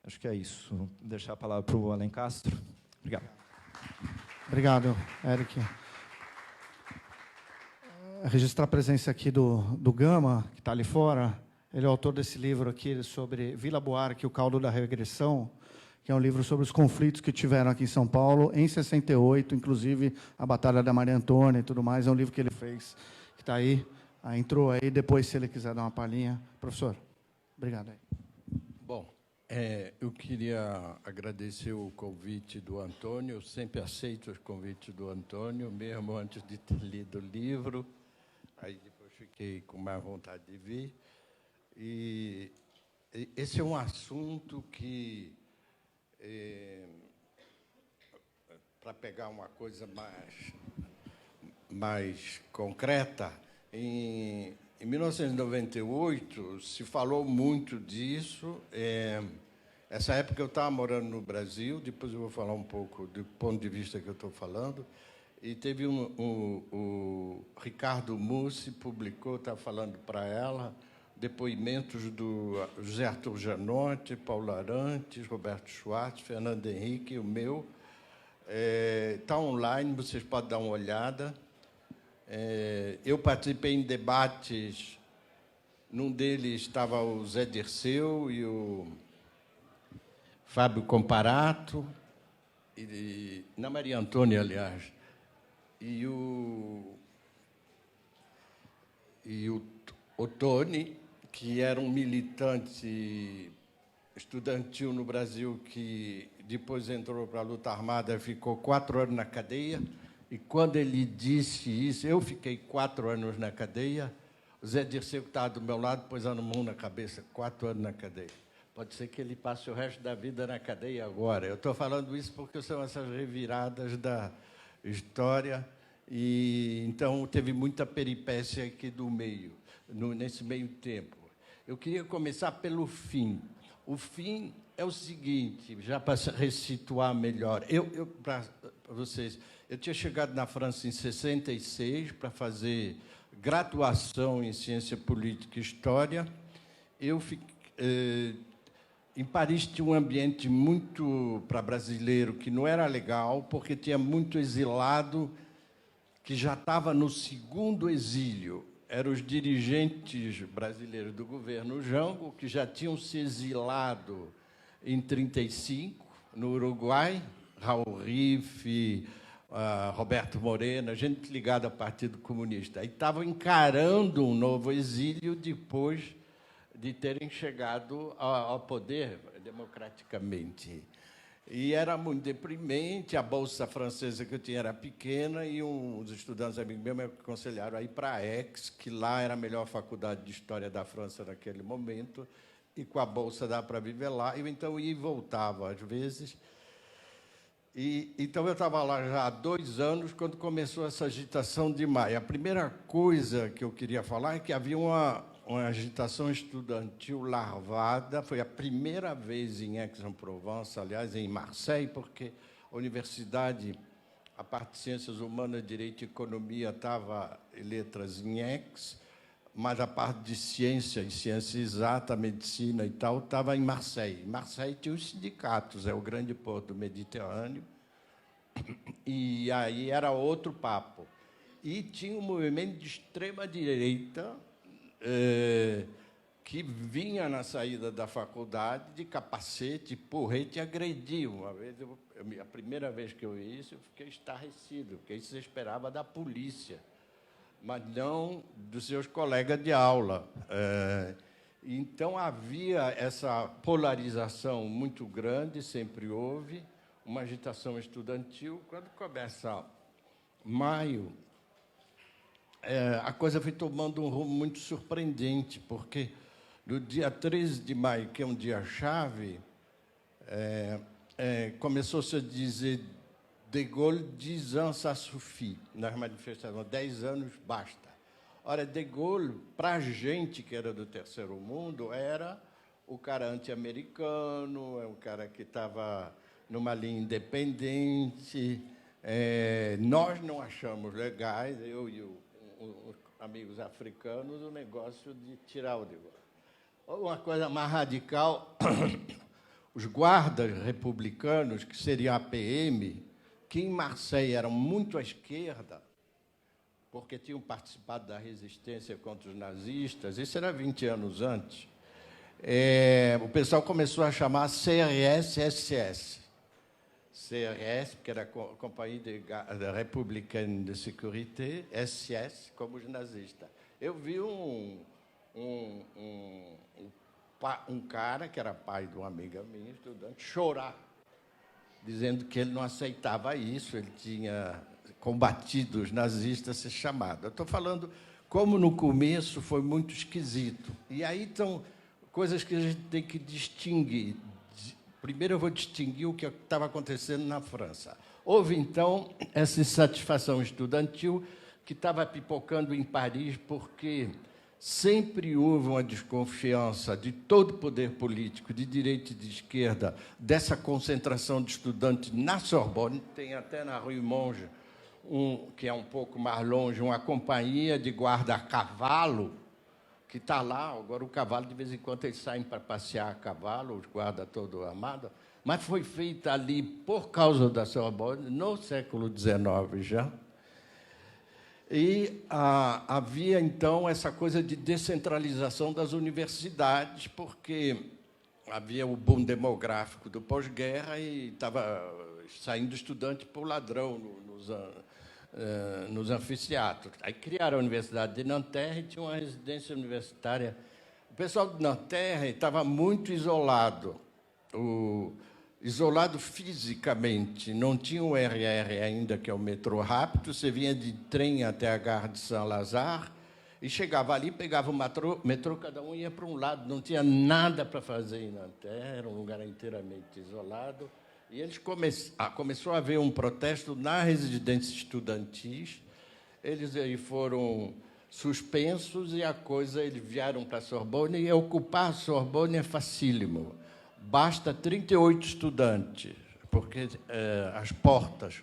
acho que é isso. Vou deixar a palavra para o Alencastro. Obrigado. Obrigado, Eric. Registrar a presença aqui do Gama, que está ali fora. Ele é o autor desse livro aqui sobre Vila Buarque, o caldo da regressão, que é um livro sobre os conflitos que tiveram aqui em São Paulo, em 68, inclusive a Batalha da Maria Antônia e tudo mais. É um livro que ele fez, que está aí. Entrou aí, depois, se ele quiser dar uma palhinha. Professor, obrigado aí. Bom, eu queria agradecer o convite do Antônio. Eu sempre aceito os convites do Antônio, mesmo antes de ter lido o livro. Aí depois fiquei com mais vontade de vir. E esse é um assunto que, para pegar uma coisa mais concreta, em 1998 se falou muito disso. Essa época eu estava morando no Brasil, depois eu vou falar um pouco do ponto de vista que eu estou falando, e teve o Ricardo Mussi publicou, estava falando para ela, depoimentos do José Arthur Janotti, Paulo Arantes, Roberto Schwartz, Fernando Henrique, o meu. Está online, vocês podem dar uma olhada. Eu participei em debates, num deles estava o Zé Dirceu e o Fábio Comparato, na Maria Antônia, aliás, e o Tony, que era um militante estudantil no Brasil, que depois entrou para a luta armada, ficou 4 anos na cadeia. E, quando ele disse isso, eu fiquei 4 anos na cadeia, o Zé Dirceu, que estava do meu lado, pôs a mão na cabeça, 4 anos na cadeia. Pode ser que ele passe o resto da vida na cadeia agora. Eu estou falando isso porque são essas reviradas da história. E, então, teve muita peripécia aqui do meio, nesse meio tempo. Eu queria começar pelo fim. O fim é o seguinte, já para resituar melhor. Para vocês, eu tinha chegado na França em 66 para fazer graduação em Ciência Política e História. Em Paris tinha um ambiente muito para brasileiro que não era legal, porque tinha muito exilado que já estava no segundo exílio. Eram os dirigentes brasileiros do governo Jango, que já tinham se exilado em 1935, no Uruguai, Raul Riff, Roberto Moreno, gente ligada ao Partido Comunista. E estavam encarando um novo exílio depois de terem chegado ao poder democraticamente. E era muito deprimente, a bolsa francesa que eu tinha era pequena, e uns estudantes amigos meus me aconselharam a ir para a Aix, que lá era a melhor faculdade de História da França naquele momento, e com a bolsa dá para viver lá. Eu, então, ia e voltava, às vezes. Então, eu estava lá já há 2 anos, quando começou essa agitação de maio. A primeira coisa que eu queria falar é que havia uma agitação estudantil larvada. Foi a primeira vez em Aix-en-Provence, aliás, em Marseille, porque a universidade, a parte de Ciências Humanas, Direito e Economia, estava em letras em Aix, mas a parte de ciência e ciência exata, medicina e tal, estava em Marseille. Marseille tinha os sindicatos, é o grande porto do Mediterrâneo, e aí era outro papo. E tinha um movimento de extrema-direita que vinha na saída da faculdade de capacete, porrete e agrediu. Uma vez, a primeira vez que eu vi isso, eu fiquei estarrecido, porque isso se esperava da polícia, mas não dos seus colegas de aula. Então, havia essa polarização muito grande, sempre houve, uma agitação estudantil. Quando começa maio, a coisa foi tomando um rumo muito surpreendente, porque no dia 13 de maio, que é um dia-chave, começou-se a dizer De Gaulle, 10 ans, ça suffit, nas manifestações, 10 anos, basta. Ora, De Gaulle, para a gente que era do terceiro mundo, era o cara anti-americano, é um cara que estava numa linha independente. Nós não achamos legais, eu e os amigos africanos, o negócio de tirar o De Gaulle. Uma coisa mais radical, os guardas republicanos, que seriam a PM, que em Marseille eram muito à esquerda, porque tinham participado da resistência contra os nazistas, isso era 20 anos antes, o pessoal começou a chamar CRS-SS. CRS, que era a Companhia Républicaine de Sécurité, SS, como os nazistas. Eu vi um cara, que era pai de uma amiga minha, estudante, chorar, dizendo que ele não aceitava isso, ele tinha combatido os nazistas, ser chamado. Eu estou falando como, no começo, foi muito esquisito. E aí estão coisas que a gente tem que distinguir. Primeiro, eu vou distinguir o que estava acontecendo na França. Houve, então, essa insatisfação estudantil que estava pipocando em Paris, porque sempre houve uma desconfiança de todo o poder político, de direita e de esquerda, dessa concentração de estudantes na Sorbonne. Tem até na Rue Monge, que é um pouco mais longe, uma companhia de guarda a cavalo, que está lá. Agora, o cavalo, de vez em quando, eles saem para passear a cavalo, os guardas todos armados, mas foi feita ali por causa da Sorbonne, no século XIX já. E havia, então, essa coisa de descentralização das universidades, porque havia o boom demográfico do pós-guerra e estava saindo estudante por ladrão nos anfiteatros. Aí criaram a Universidade de Nanterre e tinha uma residência universitária. O pessoal de Nanterre estava muito isolado, isolado fisicamente. Não tinha o RR ainda, que é o metrô rápido. Você vinha de trem até a Gare de Saint-Lazare e chegava ali, pegava o metrô, cada um ia para um lado. Não tinha nada para fazer em Nanterre, era um lugar inteiramente isolado. E eles começou a haver um protesto nas residências estudantis. Eles aí foram suspensos e eles vieram para a Sorbonne, e ocupar a Sorbonne é facílimo. Basta 38 estudantes, porque as portas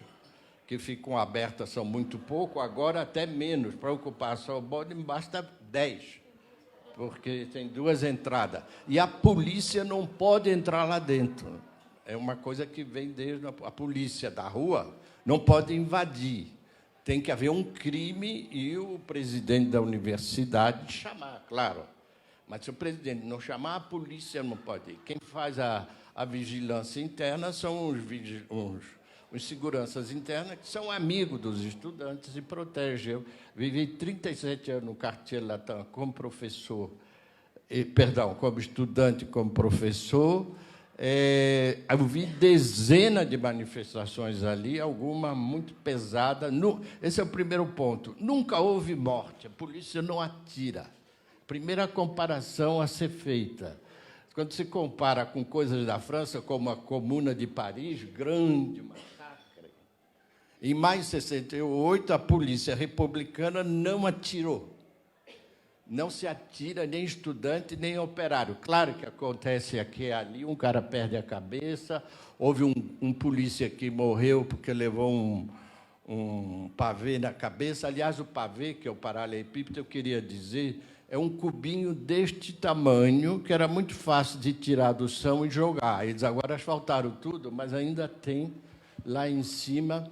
que ficam abertas são muito pouco, agora até menos. Para ocupar a Sorbonne basta 10, porque tem 2 entradas. E a polícia não pode entrar lá dentro. É uma coisa que vem desde a polícia da rua, não pode invadir. Tem que haver um crime e o presidente da universidade chamar, claro. Mas se o presidente não chamar, a polícia não pode ir. Quem faz a vigilância interna são os seguranças internas, que são amigos dos estudantes e protegem. Eu vivi 37 anos no Quartier Latin como professor, como estudante, como professor. Eu vi dezenas de manifestações ali, alguma muito pesada. Esse é o primeiro ponto. Nunca houve morte, a polícia não atira. Primeira comparação a ser feita. Quando se compara com coisas da França, como a Comuna de Paris, grande, uma Em maio de 68, a polícia republicana não atirou. Não se atira nem estudante, nem operário. Claro que acontece aqui e ali, um cara perde a cabeça, houve um polícia que morreu porque levou um pavê na cabeça. Aliás, o pavê, que é o paralelepípedo, eu queria dizer, é um cubinho deste tamanho, que era muito fácil de tirar do chão e jogar. Eles agora asfaltaram tudo, mas ainda tem lá em cima,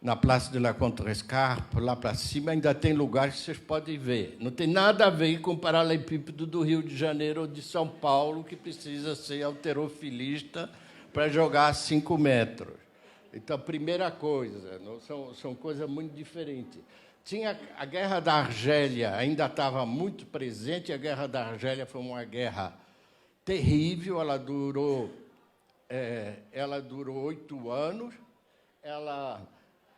na Place de la Contrescarpe, lá para cima, ainda tem lugares que vocês podem ver. Não tem nada a ver com o paralelepípedo do Rio de Janeiro ou de São Paulo, que precisa ser halterofilista para jogar a 5 metros. Então, primeira coisa, são coisas muito diferentes. Tinha a Guerra da Argélia, ainda estava muito presente. A Guerra da Argélia foi uma guerra terrível, ela durou 8 anos,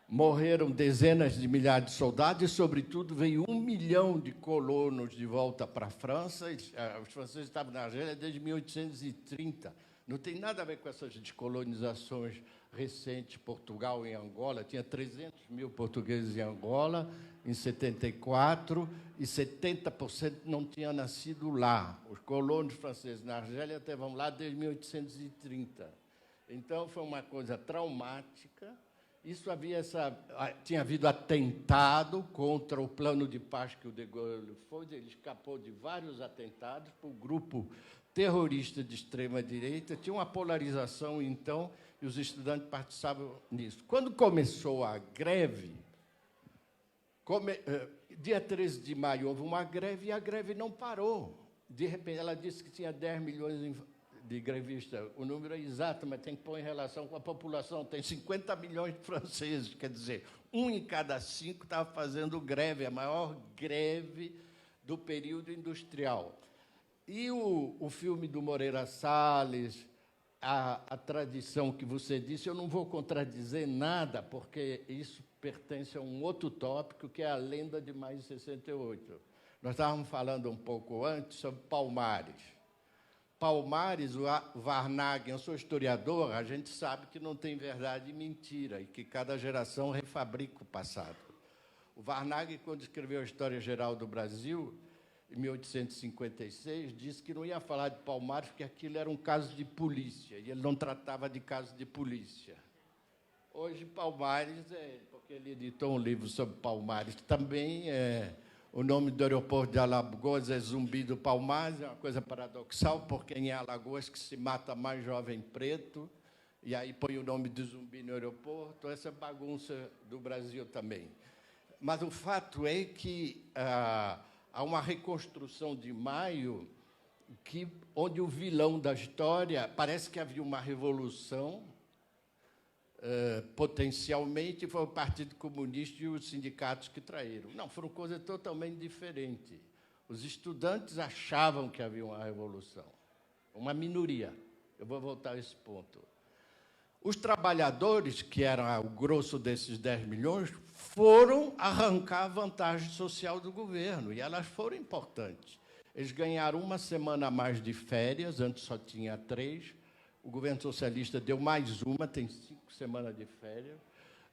morreram dezenas de milhares de soldados e, sobretudo, veio 1 milhão de colonos de volta para a França. Os franceses estavam na Argélia desde 1830. Não tem nada a ver com essas descolonizações recentes. Portugal em Angola, tinha 300 mil portugueses em Angola em 74 e 70% não tinham nascido lá. Os colonos franceses na Argélia estavam lá desde 1830. Então, foi uma coisa traumática. Tinha havido atentado contra o plano de paz que o de Gaulle fez. Ele escapou de vários atentados por grupo terrorista de extrema-direita. Tinha uma polarização, então, e os estudantes participavam nisso. Quando começou a greve, dia 13 de maio houve uma greve e a greve não parou. De repente, ela disse que tinha 10 milhões de grevistas. O número é exato, mas tem que pôr em relação com a população. Tem 50 milhões de franceses, quer dizer, 1 em cada 5 estava fazendo greve, a maior greve do período industrial. E o filme do Moreira Salles, a tradição que você disse, eu não vou contradizer nada, porque isso pertence a um outro tópico, que é a lenda de maio de 68. Nós estávamos falando um pouco antes sobre Palmares. Palmares, o Varnhagen, eu sou historiador, a gente sabe que não tem verdade e mentira, e que cada geração refabrica o passado. O Varnhagen, quando escreveu a História Geral do Brasil, em 1856, disse que não ia falar de Palmares porque aquilo era um caso de polícia, e ele não tratava de caso de polícia. Hoje, Palmares, porque ele editou um livro sobre Palmares, também o nome do aeroporto de Alagoas é Zumbi do Palmares, é uma coisa paradoxal, porque em Alagoas que se mata mais jovem preto, e aí põe o nome de Zumbi no aeroporto, essa bagunça do Brasil também. Mas o fato é que há uma reconstrução de maio onde o vilão da história, parece que havia uma revolução, potencialmente, foi o Partido Comunista e os sindicatos que traíram. Não, foram coisas totalmente diferentes. Os estudantes achavam que havia uma revolução, uma minoria. Eu vou voltar a esse ponto. Os trabalhadores, que eram o grosso desses 10 milhões, foram arrancar a vantagem social do governo, e elas foram importantes. Eles ganharam 1 semana a mais de férias, antes só tinha 3. O governo socialista deu mais 1, tem 5 semanas de férias.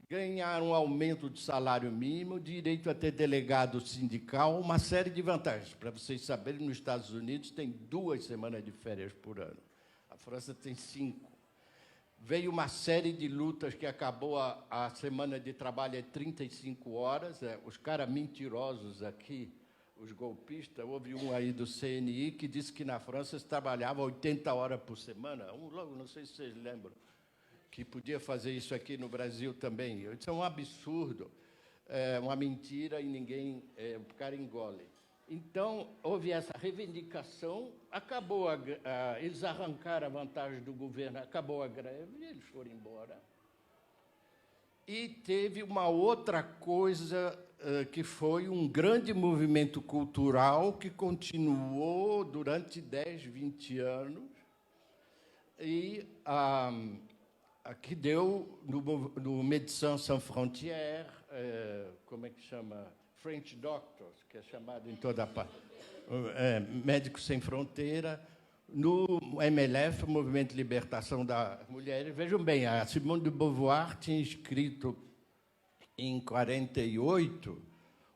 Ganharam um aumento de salário mínimo, direito a ter delegado sindical, uma série de vantagens. Para vocês saberem, nos Estados Unidos tem 2 semanas de férias por ano. A França tem 5. Veio uma série de lutas que acabou a semana de trabalho 35 horas. Os caras mentirosos aqui, os golpistas, houve um aí do CNI que disse que na França se trabalhava 80 horas por semana. Logo, não sei se vocês lembram, que podia fazer isso aqui no Brasil também. Isso é um absurdo, uma mentira e ninguém, o cara engole. Então, houve essa reivindicação, acabou eles arrancaram a vantagem do governo, acabou a greve e eles foram embora. E teve uma outra coisa que foi um grande movimento cultural que continuou durante 10, 20 anos e que deu no Médecins Sans Frontières, como é que chama? French Doctors, que é chamado em toda a parte, Médicos Sem Fronteira, No MLF, o Movimento de Libertação da Mulher, vejam bem, a Simone de Beauvoir tinha escrito, em 1948,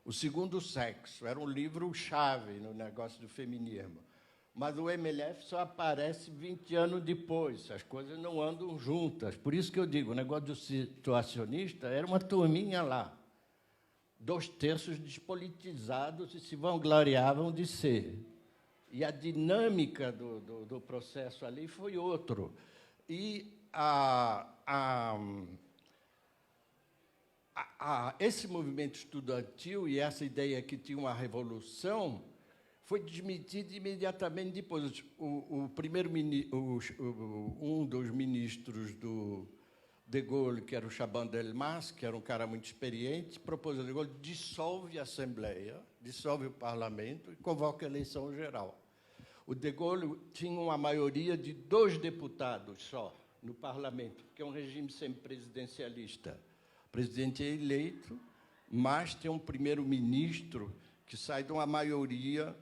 O Segundo Sexo. Era um livro-chave no negócio do feminismo. Mas o MLF só aparece 20 anos depois. As coisas não andam juntas. Por isso que eu digo, o negócio do situacionista era uma turminha lá. 2/3 despolitizados e se vangloriavam de ser. E a dinâmica do processo ali foi outro. E esse movimento estudantil e essa ideia que tinha uma revolução foi desmentido imediatamente depois. Um dos ministros do de Gaulle, que era o Chaban Delmas, que era um cara muito experiente, propôs a de Gaulle: dissolve a Assembleia, dissolve o Parlamento e convoca a eleição geral. O de Gaulle tinha uma maioria de 2 deputados só no Parlamento, que é um regime semipresidencialista. O presidente é eleito, mas tem um primeiro-ministro que sai de uma maioria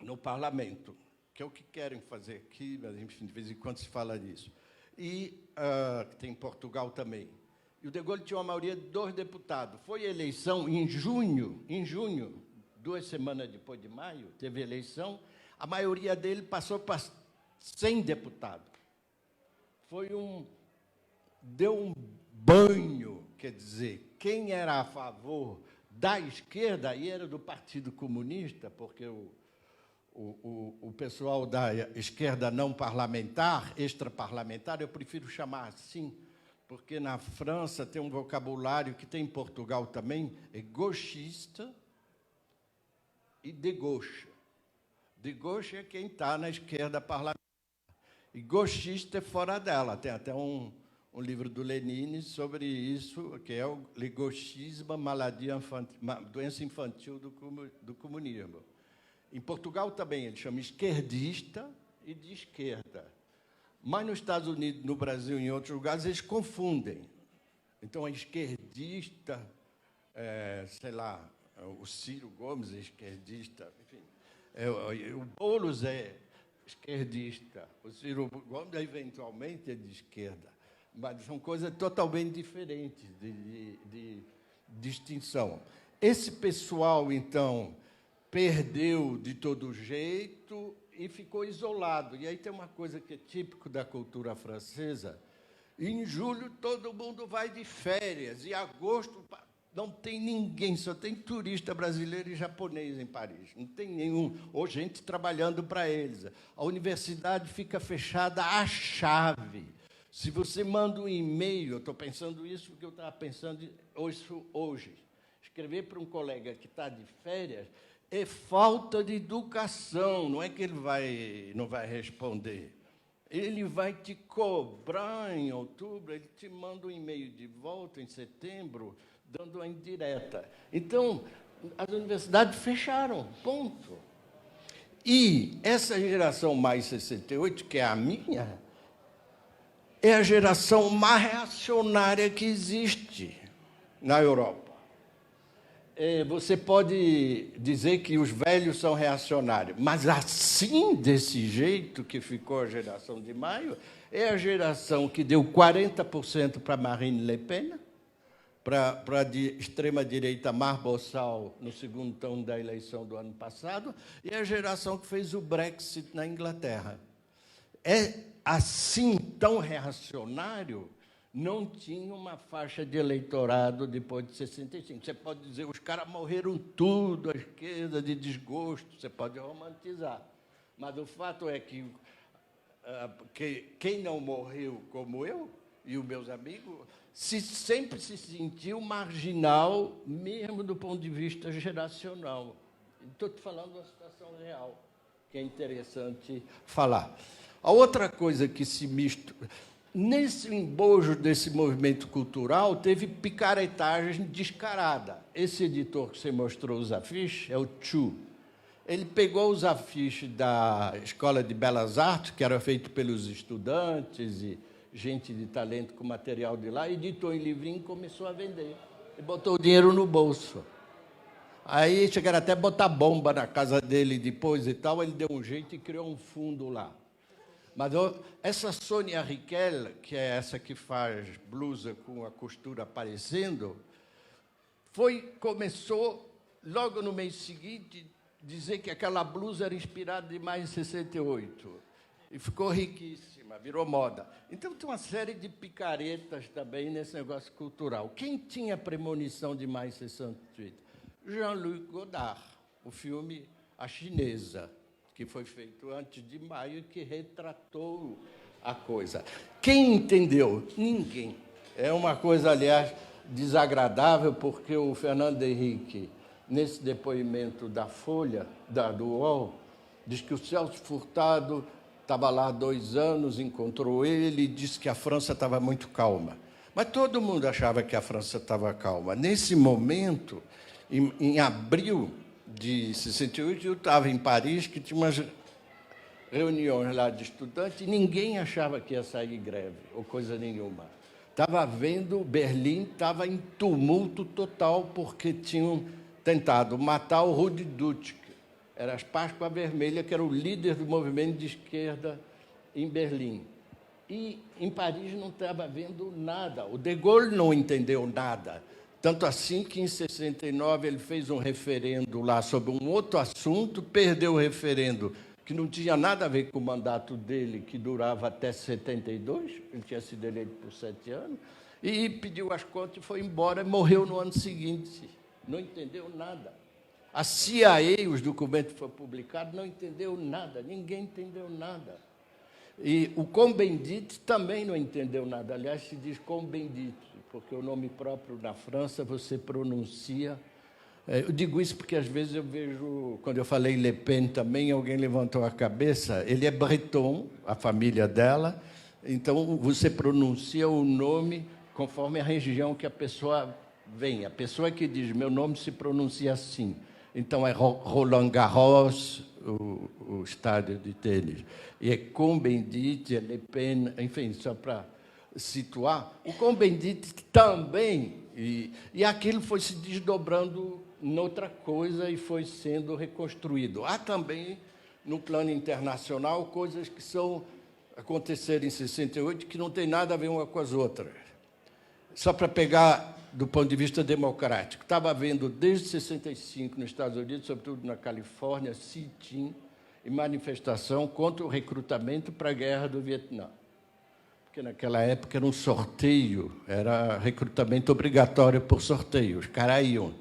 no Parlamento, que é o que querem fazer aqui, mas, enfim, de vez em quando se fala disso. E tem em Portugal também. E o de Gaulle tinha uma maioria de 2 deputados. Foi eleição em junho, 2 semanas depois de maio, teve eleição, a maioria dele passou para 100 deputados. Deu um banho, quer dizer, quem era a favor da esquerda, aí era do Partido Comunista, porque o pessoal da esquerda não parlamentar, extraparlamentar, eu prefiro chamar assim, porque na França tem um vocabulário que tem em Portugal também, é gauchista e de gauche. De gauche é quem está na esquerda parlamentar. E gauchista é fora dela. Tem até um livro do Lenin sobre isso, que é o Le Gauchisme, doença infantil do comunismo. Em Portugal também ele chama esquerdista e de esquerda. Mas nos Estados Unidos, no Brasil e em outros lugares, eles confundem. Então, a esquerdista, sei lá, o Ciro Gomes é esquerdista, enfim. O Boulos é esquerdista, o Ciro Gomes, eventualmente, é de esquerda. Mas são coisas totalmente diferentes de distinção. Esse pessoal, então, perdeu de todo jeito e ficou isolado. E aí tem uma coisa que é típico da cultura francesa. Em julho, todo mundo vai de férias. Em agosto, não tem ninguém, só tem turista brasileiro e japonês em Paris. Não tem nenhum, ou gente trabalhando para eles. A universidade fica fechada à chave. Se você manda um e-mail, eu estou pensando isso porque eu estava pensando hoje. Escrever para um colega que está de férias é falta de educação. Não é que ele não vai responder. Ele vai te cobrar em outubro, ele te manda um e-mail de volta em setembro, dando uma indireta. Então, as universidades fecharam, ponto. E essa geração mais 68, que é a minha, é a geração mais reacionária que existe na Europa. Você pode dizer que os velhos são reacionários, mas assim, desse jeito que ficou a geração de maio, é a geração que deu 40% para Marine Le Pen, para a extrema-direita Marbossal no segundo turno da eleição do ano passado, e a geração que fez o Brexit na Inglaterra. É assim, tão reacionário, não tinha uma faixa de eleitorado depois de 65. Você pode dizer, os caras morreram tudo, a esquerda, de desgosto, você pode romantizar. Mas o fato é que quem não morreu como eu e os meus amigos, sempre se sentiu marginal, mesmo do ponto de vista geracional. Estou te falando de uma situação real, que é interessante falar. A outra coisa que se mistura... Nesse embojo desse movimento cultural, teve picaretagem descarada. Esse editor que você mostrou os afiches é o Chu. Ele pegou os afiches da Escola de Belas Artes, que era feito pelos estudantes e gente de talento com material de lá, editou em livrinho e começou a vender. E botou o dinheiro no bolso. Aí chegaram até a botar bomba na casa dele depois e tal, ele deu um jeito e criou um fundo lá. Mas essa Sônia Riquel, que é essa que faz blusa com a costura aparecendo, começou, logo no mês seguinte, dizer que aquela blusa era inspirada em Maio 68. E ficou riquíssima, virou moda. Então, tem uma série de picaretas também nesse negócio cultural. Quem tinha premonição de Maio 68? Jean-Luc Godard, o filme A Chinesa, que foi feito antes de Maio e que retratou a coisa. Quem entendeu? Ninguém. É uma coisa, aliás, desagradável, porque o Fernando Henrique, nesse depoimento da Folha, do UOL, diz que o Celso Furtado estava lá há 2 anos, encontrou ele e disse que a França estava muito calma. Mas todo mundo achava que a França estava calma. Nesse momento, em abril de 68, eu estava em Paris, que tinha umas reuniões lá de estudantes, e ninguém achava que ia sair greve, ou coisa nenhuma. Estava vendo, Berlim estava em tumulto total, porque tinham tentado matar o Rudi Dutschke, era as Páscoa Vermelha, que era o líder do movimento de esquerda em Berlim. E em Paris não estava vendo nada, o de Gaulle não entendeu nada. Tanto assim que, em 69, ele fez um referendo lá sobre um outro assunto, perdeu o referendo, que não tinha nada a ver com o mandato dele, que durava até 72, ele tinha sido eleito por 7 anos, e pediu as contas e foi embora, e morreu no ano seguinte. Não entendeu nada. A CIA, os documentos que foram publicados, não entendeu nada, ninguém entendeu nada. E o Cohn-Bendit também não entendeu nada, aliás, se diz Cohn-Bendit, porque o nome próprio na França você pronuncia. Eu digo isso porque, às vezes, eu vejo, quando eu falei Le Pen também, alguém levantou a cabeça, ele é breton, a família dela, então você pronuncia o nome conforme a região que a pessoa vem. A pessoa que diz, meu nome se pronuncia assim. Então, é Roland Garros, o estádio de tênis. E é Cohn-Bendit, é Le Pen, enfim, só para situar. O Cohn-Bendit também, e aquilo foi se desdobrando noutra coisa e foi sendo reconstruído. Há também, no plano internacional, coisas que aconteceram em 68 que não tem nada a ver uma com as outras. Só para pegar do ponto de vista democrático. Estava havendo, desde 65, nos Estados Unidos, sobretudo na Califórnia, sit-in e manifestação contra o recrutamento para a guerra do Vietnã. Porque naquela época era um sorteio, era recrutamento obrigatório por sorteio, os caras iam.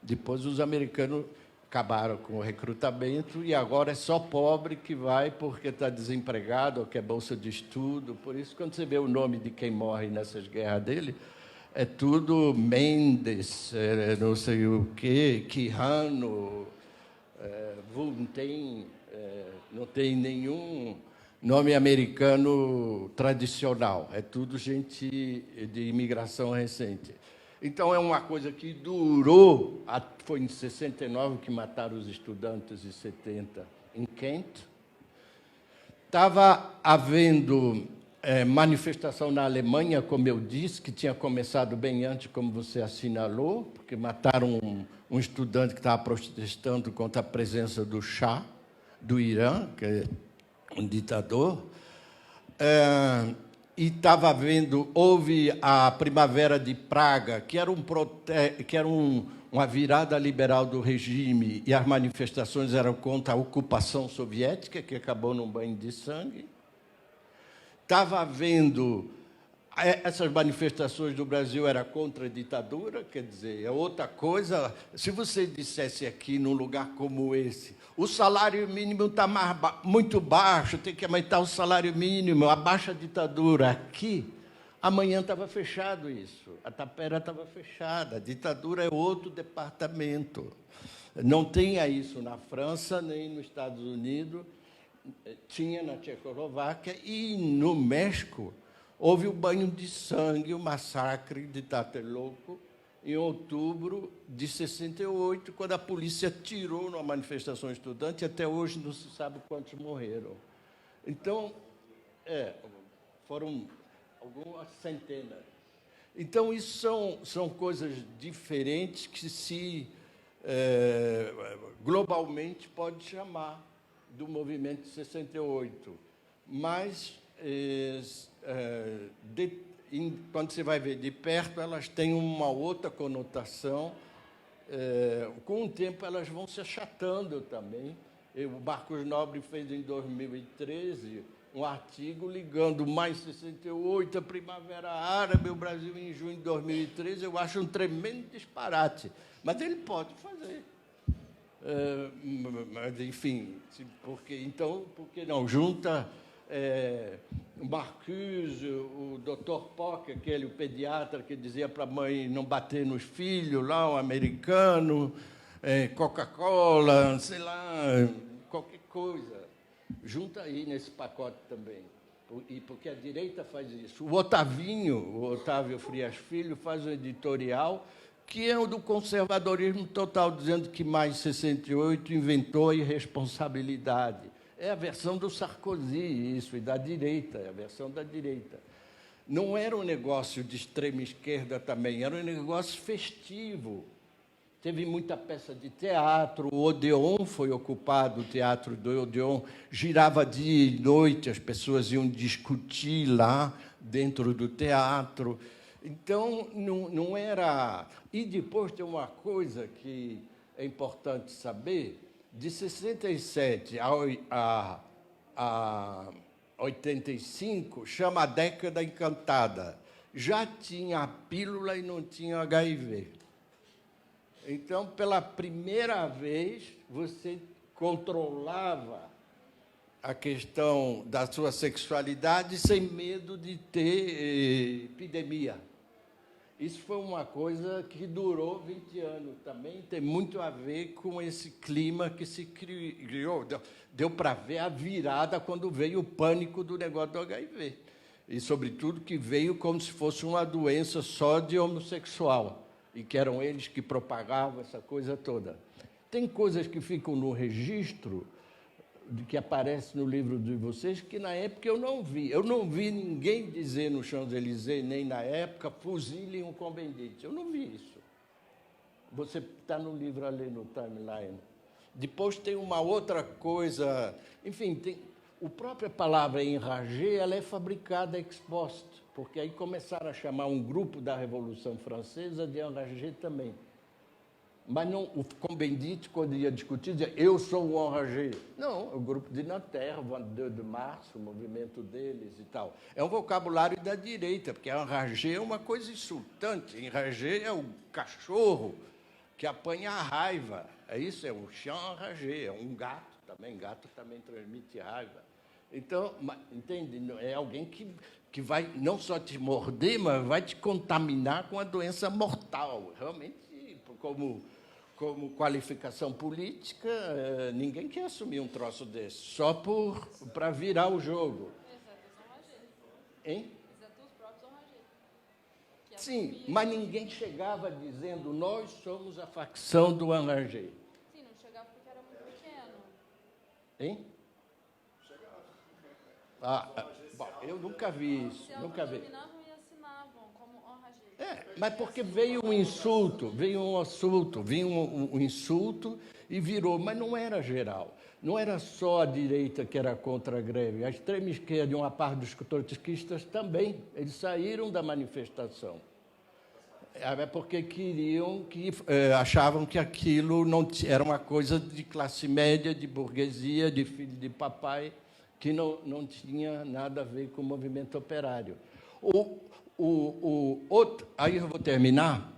Depois os americanos acabaram com o recrutamento e agora é só pobre que vai porque está desempregado ou quer bolsa de estudo. Por isso, quando você vê o nome de quem morre nessas guerras dele, é tudo Mendes, não sei o quê, Quijano, não tem nenhum nome americano tradicional, é tudo gente de imigração recente. Então, é uma coisa que durou, foi em 69 que mataram os estudantes, em 70, em Kent. Estava havendo manifestação na Alemanha, como eu disse, que tinha começado bem antes, como você assinalou, porque mataram um estudante que estava protestando contra a presença do Shah, do Irã, que é um ditador. E estava havendo, houve a Primavera de Praga, que era, uma virada liberal do regime, e as manifestações eram contra a ocupação soviética, que acabou num banho de sangue. Estava havendo, essas manifestações do Brasil eram contra a ditadura, quer dizer, é outra coisa. Se você dissesse aqui, num lugar como esse, o salário mínimo está muito baixo, tem que aumentar o salário mínimo, abaixa a ditadura. Aqui, amanhã estava fechado isso, a tapera estava fechada, a ditadura é outro departamento. Não tinha isso na França, nem nos Estados Unidos, tinha na Tchecoslováquia, e no México houve o banho de sangue, o massacre de Tlatelolco, em outubro de 68, quando a polícia tirou numa manifestação estudante, até hoje não se sabe quantos morreram. Então, foram algumas centenas. Então, isso são coisas diferentes que se globalmente pode chamar do movimento de 68. Mas, quando você vai ver de perto, elas têm uma outra conotação. Com o tempo, elas vão se achatando também. O Marcos Nobre fez, em 2013, um artigo ligando mais 68, a Primavera Árabe, o Brasil em junho de 2013. Eu acho um tremendo disparate, mas ele pode fazer. Mas, enfim, por que não? Junta o Marcuse, o Dr. Pock, aquele pediatra que dizia para a mãe não bater nos filhos, lá, um americano, Coca-Cola, sei lá, qualquer coisa. Junta aí nesse pacote também. E porque a direita faz isso. O Otávio Frias Filho, faz um editorial que é o do conservadorismo total, dizendo que mais 68 inventou a irresponsabilidade. É a versão do Sarkozy, isso, e da direita, é a versão da direita. Não era um negócio de extrema esquerda também, era um negócio festivo. Teve muita peça de teatro, o Odeon foi ocupado, o teatro do Odeon girava dia e noite, as pessoas iam discutir lá dentro do teatro. Então, não era... E depois tem uma coisa que é importante saber, de 67 a 85, chama a década encantada. Já tinha a pílula e não tinha HIV. Então, pela primeira vez, você controlava a questão da sua sexualidade sem medo de ter epidemia. Isso foi uma coisa que durou 20 anos também, tem muito a ver com esse clima que se criou. Deu para ver a virada quando veio o pânico do negócio do HIV. E, sobretudo, que veio como se fosse uma doença só de homossexual, e que eram eles que propagavam essa coisa toda. Tem coisas que ficam no registro, que aparece no livro de vocês, que na época eu não vi. Eu não vi ninguém dizer no Champs-Élysées, nem na época, fuzilem um combendite. Eu não vi isso. Você está no livro ali no timeline. Depois tem uma outra coisa... Enfim, a própria palavra enragé, ela é fabricada ex post, porque aí começaram a chamar um grupo da Revolução Francesa de enragé também. Mas não, o Combendit, quando ia discutir, dizia, eu sou o enragé. Não, o grupo de Nanterre, o 22 de março, o movimento deles e tal. É um vocabulário da direita, porque enragé é uma coisa insultante. Enragé é o cachorro que apanha a raiva. É isso, é o chien enragé, é um gato também transmite raiva. Então, entende? É alguém que vai não só te morder, mas vai te contaminar com a doença mortal. Realmente, como qualificação política, ninguém quer assumir um troço desse, só para virar o jogo. Hein? Sim, mas ninguém chegava dizendo, nós somos a facção do enragé. Sim, não chegava porque era muito pequeno. Hein? Bom, eu nunca vi isso, nunca vi. Mas porque veio um insulto e virou, mas não era geral. Não era só a direita que era contra a greve, a extrema esquerda e uma parte dos trotskistas também, eles saíram da manifestação. É porque achavam que aquilo não era uma coisa de classe média, de burguesia, de filho de papai, que não tinha nada a ver com o movimento operário. Aí eu vou terminar.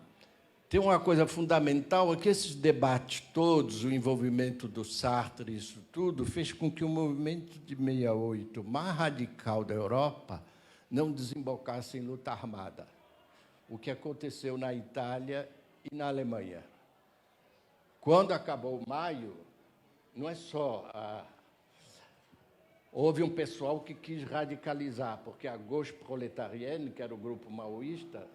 Tem uma coisa fundamental, é que esses debates todos, o envolvimento do Sartre, isso tudo, fez com que o movimento de 68 mais radical da Europa não desembocasse em luta armada. O que aconteceu na Itália e na Alemanha. Quando acabou maio, não é só houve um pessoal que quis radicalizar, porque a Gauche Proletarienne, que era o grupo maoísta,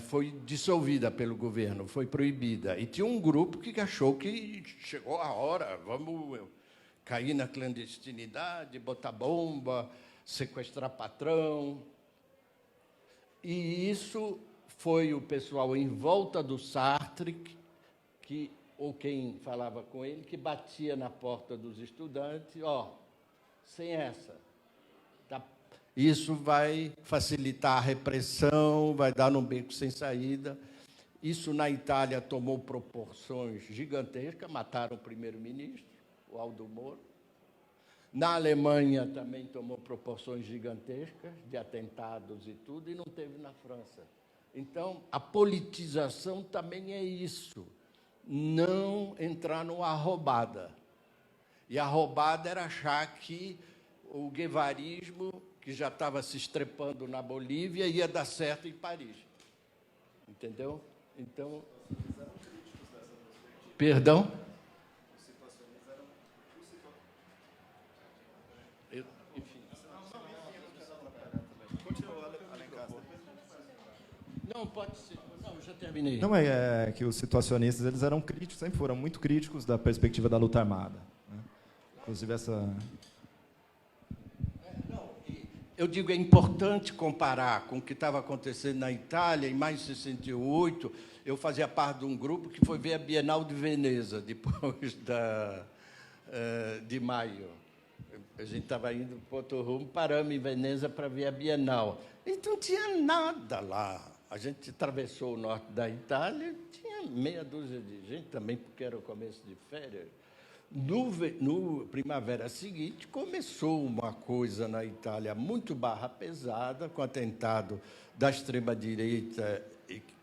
foi dissolvida pelo governo, foi proibida. E tinha um grupo que achou que chegou a hora, vamos cair na clandestinidade, botar bomba, sequestrar patrão. E isso foi o pessoal em volta do Sartre que ou quem falava com ele, que batia na porta dos estudantes, sem essa. Tá? Isso vai facilitar a repressão, vai dar num beco sem saída. Isso na Itália tomou proporções gigantescas, mataram o primeiro-ministro, o Aldo Moro. Na Alemanha também tomou proporções gigantescas, de atentados e tudo, e não teve na França. Então, a politização também é isso, não entrar numa roubada. E a roubada era achar que o guevarismo, que já estava se estrepando na Bolívia, ia dar certo em Paris. Entendeu? Então, perdão? Não, pode ser. Não, já terminei. Não, é que os situacionistas eles eram críticos, sempre foram muito críticos da perspectiva da luta armada, né? Inclusive essa... Eu digo, é importante comparar com o que estava acontecendo na Itália. Em maio de 68, eu fazia parte de um grupo que foi ver a Bienal de Veneza, depois de maio. A gente estava indo para outro rumo, paramos em Veneza para ver a Bienal. Então, não tinha nada lá. A gente atravessou o norte da Itália, tinha meia dúzia de gente também, porque era o começo de férias. No primavera seguinte, começou uma coisa na Itália muito barra pesada, com atentado da extrema-direita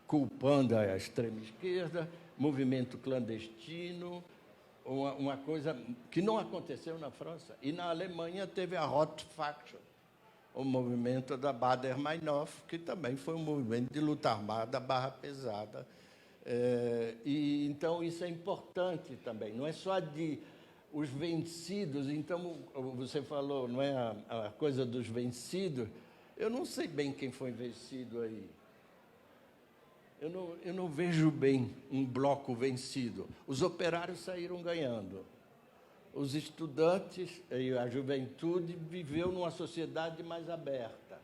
culpando a extrema-esquerda, movimento clandestino, uma coisa que não aconteceu na França. E na Alemanha teve a Hot Faction, o movimento da Baader-Meinhof, que também foi um movimento de luta armada barra pesada. E então isso é importante também, não é só de os vencidos. Então você falou, não é a coisa dos vencidos. Eu não sei bem quem foi vencido aí. Eu não vejo bem um bloco vencido. Os operários saíram ganhando. Os estudantes e a juventude viveu numa sociedade mais aberta.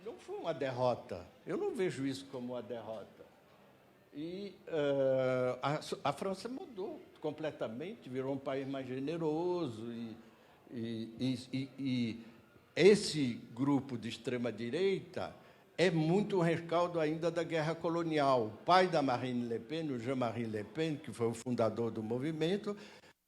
Não foi uma derrota. Eu não vejo isso como uma derrota. E a França mudou completamente, virou um país mais generoso. E esse grupo de extrema-direita é muito um rescaldo ainda da guerra colonial. O pai da Marine Le Pen, o Jean-Marie Le Pen, que foi o fundador do movimento,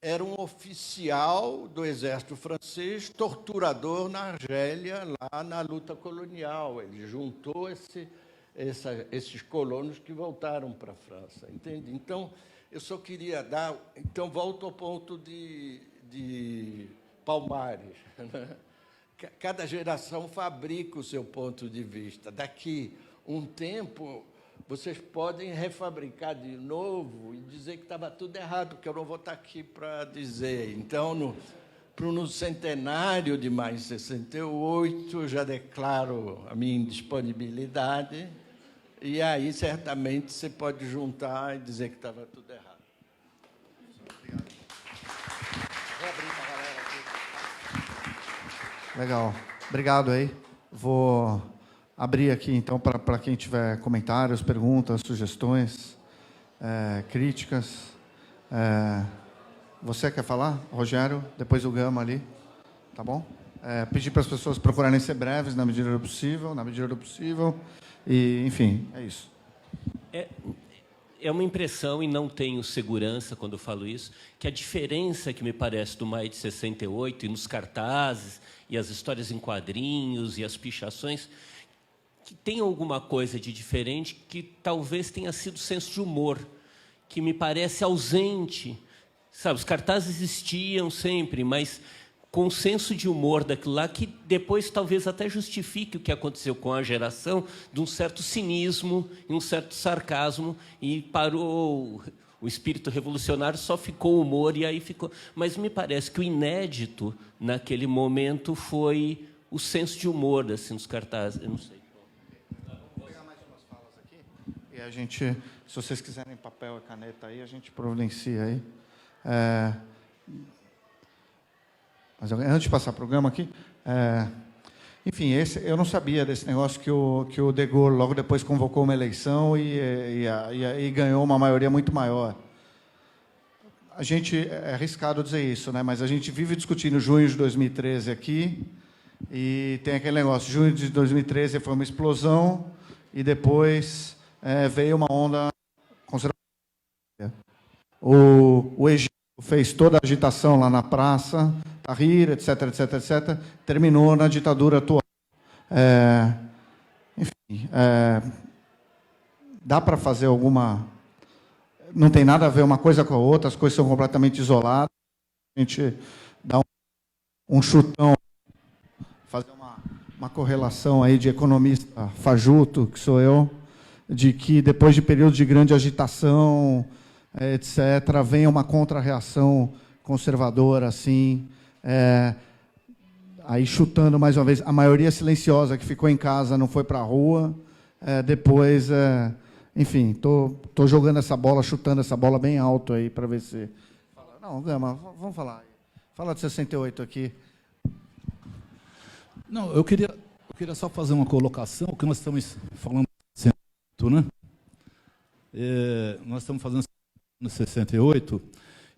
era um oficial do exército francês, torturador na Argélia, lá na luta colonial. Ele juntou esses colonos que voltaram para a França, entende? Então, eu só queria dar... Então, volto ao ponto de Palmares, né? Cada geração fabrica o seu ponto de vista. Daqui um tempo, vocês podem refabricar de novo e dizer que estava tudo errado, porque eu não vou estar aqui para dizer. Então, no centenário de maio de 68, já declaro a minha indisponibilidade, e aí, certamente, você pode juntar e dizer que estava tudo errado. Obrigado. Vou abrir para a galera aqui. Legal. Obrigado aí. Vou abrir aqui, então, para quem tiver comentários, perguntas, sugestões, críticas. Você quer falar, Rogério? Depois o Gama ali. Tá bom? Pedir para as pessoas procurarem ser breves na medida do possível. E, enfim, é isso. É uma impressão, e não tenho segurança quando eu falo isso, que a diferença que me parece do maio de 68, e nos cartazes, e as histórias em quadrinhos, e as pichações, que tem alguma coisa de diferente, que talvez tenha sido o senso de humor, que me parece ausente. Sabe, os cartazes existiam sempre, mas com o senso de humor daquilo lá, que depois talvez até justifique o que aconteceu com a geração, de um certo cinismo e um certo sarcasmo, e parou o espírito revolucionário, só ficou o humor, e aí ficou... Mas me parece que o inédito, naquele momento, foi o senso de humor, assim, dos cartazes. Eu não sei. Vou pegar mais umas falas aqui, e a gente, se vocês quiserem papel e caneta aí, a gente providencia aí. Mas antes de passar o programa aqui, Enfim, eu não sabia desse negócio que o De Gaulle logo depois convocou uma eleição e ganhou uma maioria muito maior. A gente, é arriscado dizer isso, né? Mas a gente vive discutindo junho de 2013 aqui, e tem aquele negócio, junho de 2013 foi uma explosão, e depois veio uma onda conservadora. O Egito fez toda a agitação lá na praça, Tahrir, etc., etc., etc., terminou na ditadura atual. Enfim, dá para fazer alguma... Não tem nada a ver uma coisa com a outra, as coisas são completamente isoladas. A gente dá um chutão, fazer uma correlação aí de economista fajuto, que sou eu, de que depois de períodos de grande agitação, etc., vem uma contra-reação conservadora, assim, aí chutando mais uma vez, a maioria silenciosa que ficou em casa não foi para a rua, depois, enfim, tô jogando essa bola, chutando essa bola bem alto aí para ver se... Não, Gama, vamos falar. Fala de 68 aqui. Não, eu queria só fazer uma colocação, que nós estamos falando né? Nós estamos fazendo no 68,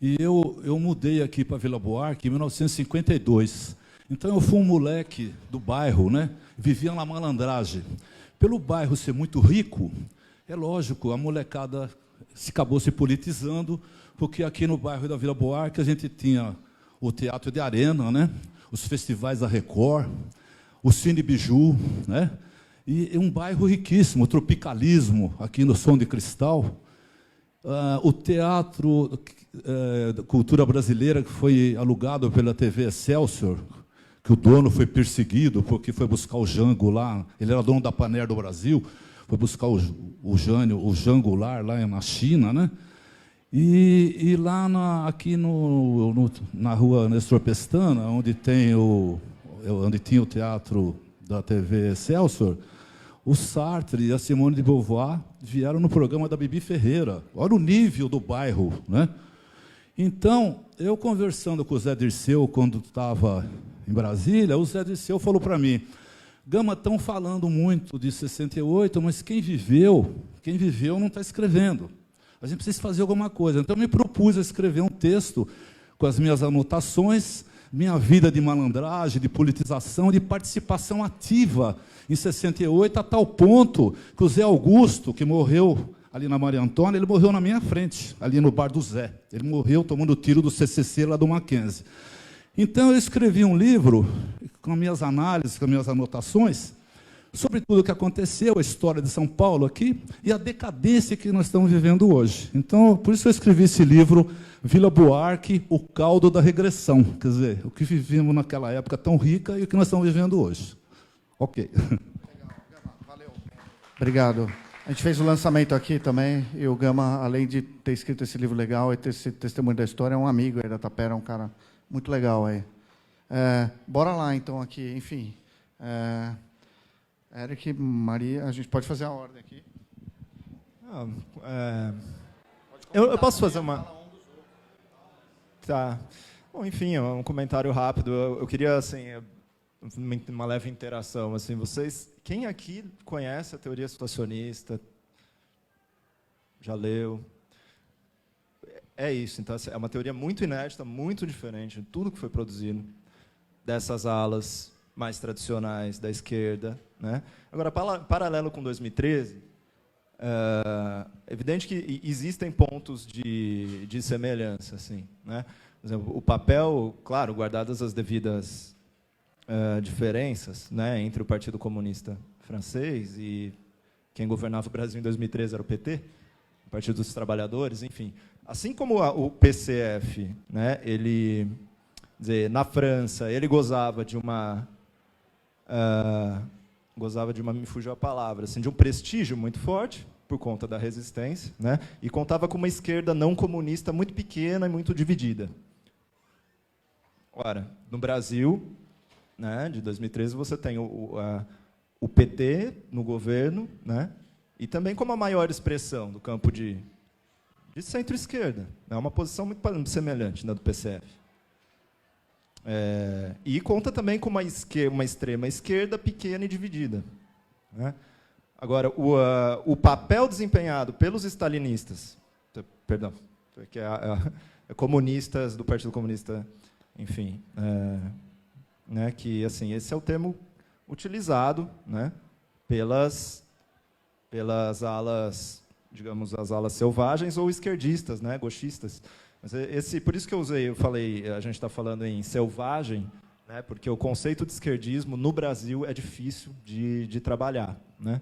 e eu mudei aqui para Vila Buarque em 1952. Então eu fui um moleque do bairro, né? Vivia na malandragem. Pelo bairro ser muito rico, é lógico, a molecada acabou se politizando, porque aqui no bairro da Vila Buarque a gente tinha o Teatro de Arena, né? Os festivais da Record, o Cine Biju, né? E um bairro riquíssimo, o tropicalismo, aqui no Som de Cristal. O Teatro da Cultura Brasileira, que foi alugado pela TV Excelsior, que o dono foi perseguido porque foi buscar o Jango lá, ele era dono da Paner do Brasil, foi buscar o Jango lá na China, né? E lá aqui na rua Nestor Pestana, onde tinha o teatro da TV Excelsior, o Sartre e a Simone de Beauvoir vieram no programa da Bibi Ferreira. Olha o nível do bairro, né? Então, eu conversando com o Zé Dirceu, quando estava em Brasília, o Zé Dirceu falou para mim, Gama, estão falando muito de 68, mas quem viveu não está escrevendo. A gente precisa fazer alguma coisa. Então, eu me propus a escrever um texto com as minhas anotações, minha vida de malandragem, de politização, de participação ativa em 68, a tal ponto que o Zé Augusto, que morreu ali na Maria Antônia, ele morreu na minha frente, ali no bar do Zé. Ele morreu tomando tiro do CCC lá do Mackenzie. Então, eu escrevi um livro, com minhas análises, com minhas anotações, sobre tudo o que aconteceu, a história de São Paulo aqui, e a decadência que nós estamos vivendo hoje. Então, por isso eu escrevi esse livro, Vila Buarque, o caldo da regressão. Quer dizer, o que vivimos naquela época tão rica e o que nós estamos vivendo hoje. Ok. Legal, Gama, valeu. Obrigado. A gente fez o lançamento aqui também, e o Gama, além de ter escrito esse livro legal e ter esse testemunho da história, é um amigo aí da Tapera, um cara muito legal aí. Bora lá, então, aqui, enfim. Eric, Maria, a gente pode fazer a ordem aqui. Eu posso fazer uma... Tá. Bom, enfim, um comentário rápido. Eu queria, assim, uma leve interação. Assim, quem aqui conhece a teoria situacionista? Já leu? É isso. Então, é uma teoria muito inédita, muito diferente de tudo que foi produzido dessas alas mais tradicionais da esquerda, né? Agora, paralelo com 2013, é evidente que existem pontos de semelhança, assim, né? Por exemplo, o papel, claro, guardadas as devidas diferenças, né, entre o Partido Comunista Francês e quem governava o Brasil em 2013 era o PT, o Partido dos Trabalhadores, enfim. Assim como o PCF, né, ele, dizer, na França, ele gozava de uma, me fugiu a palavra, assim, de um prestígio muito forte, por conta da resistência, né, e contava com uma esquerda não comunista muito pequena e muito dividida. Ora, no Brasil, né, de 2013, você tem o PT no governo, né, e também como a maior expressão do campo de centro-esquerda. É uma posição muito semelhante da do PCF. E conta também com uma extrema esquerda pequena e dividida, né? Agora, o papel desempenhado pelos stalinistas, perdão, que comunistas do Partido Comunista, enfim, né, que assim, esse é o termo utilizado, né, pelas alas, digamos, as alas selvagens ou esquerdistas, né, gauchistas. Mas por isso que eu falei, a gente está falando em selvagem, né, porque o conceito de esquerdismo no Brasil é difícil de trabalhar, né?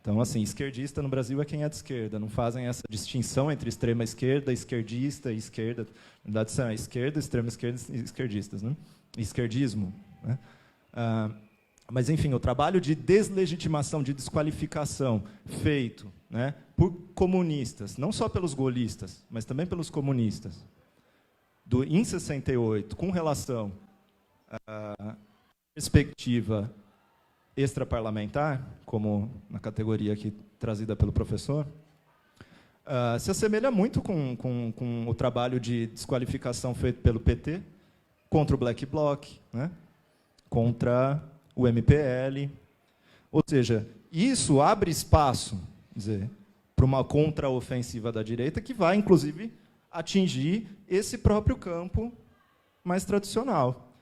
Então, assim, esquerdista no Brasil é quem é de esquerda. Não fazem essa distinção entre extrema esquerda, esquerdista e esquerda. Na verdade, são esquerda, extrema esquerda e esquerdistas, né? Esquerdismo, né? Mas, enfim, o trabalho de deslegitimação, de desqualificação feito, né, por comunistas, não só pelos gaullistas, mas também pelos comunistas, em 68, com relação à perspectiva extraparlamentar, como na categoria aqui trazida pelo professor, se assemelha muito com o trabalho de desqualificação feito pelo PT contra o Black Bloc, né, contra o MPL. Ou seja, isso abre espaço, para uma contraofensiva da direita que vai, inclusive, atingir esse próprio campo mais tradicional,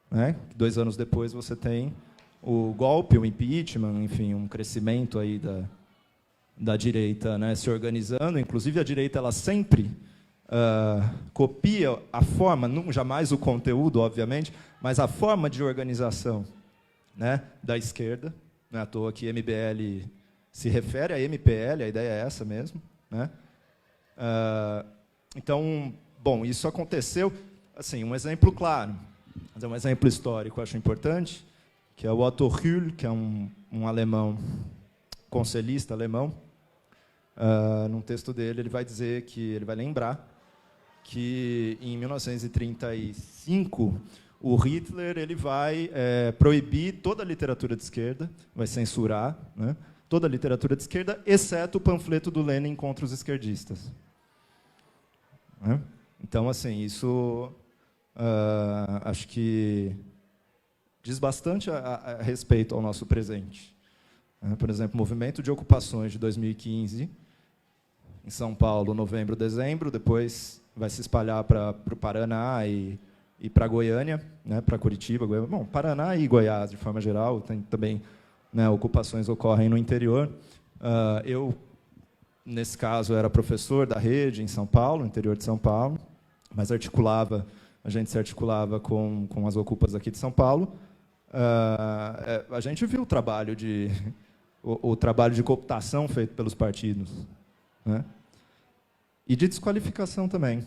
né? 2 anos depois você tem o golpe, o impeachment, enfim, um crescimento aí da direita, né, se organizando. Inclusive, a direita ela sempre copia a forma, não jamais o conteúdo, obviamente, mas a forma de organização, né, da esquerda. Não é à toa que MBL se refere a MPL, a ideia é essa mesmo, né? Então, bom, isso aconteceu, assim, um exemplo claro, um exemplo histórico, acho importante, que é o Otto Rühl, que é um alemão, conselhista alemão. Num texto dele, ele vai dizer que ele vai lembrar que em 1935 o Hitler ele vai proibir toda a literatura de esquerda, vai censurar, né, toda a literatura de esquerda, exceto o panfleto do Lenin contra os esquerdistas. Né? Então, assim, isso acho que diz bastante a respeito ao nosso presente. Por exemplo, o movimento de ocupações de 2015, em São Paulo, novembro, dezembro, depois vai se espalhar para o Paraná e para Goiânia, né, para Curitiba, bom, Paraná e Goiás, de forma geral, tem também, né, ocupações ocorrem no interior. Eu, nesse caso, era professor da rede em São Paulo, no interior de São Paulo, mas a gente se articulava com as ocupas aqui de São Paulo. A gente viu o trabalho de cooptação feito pelos partidos, né, e de desqualificação também.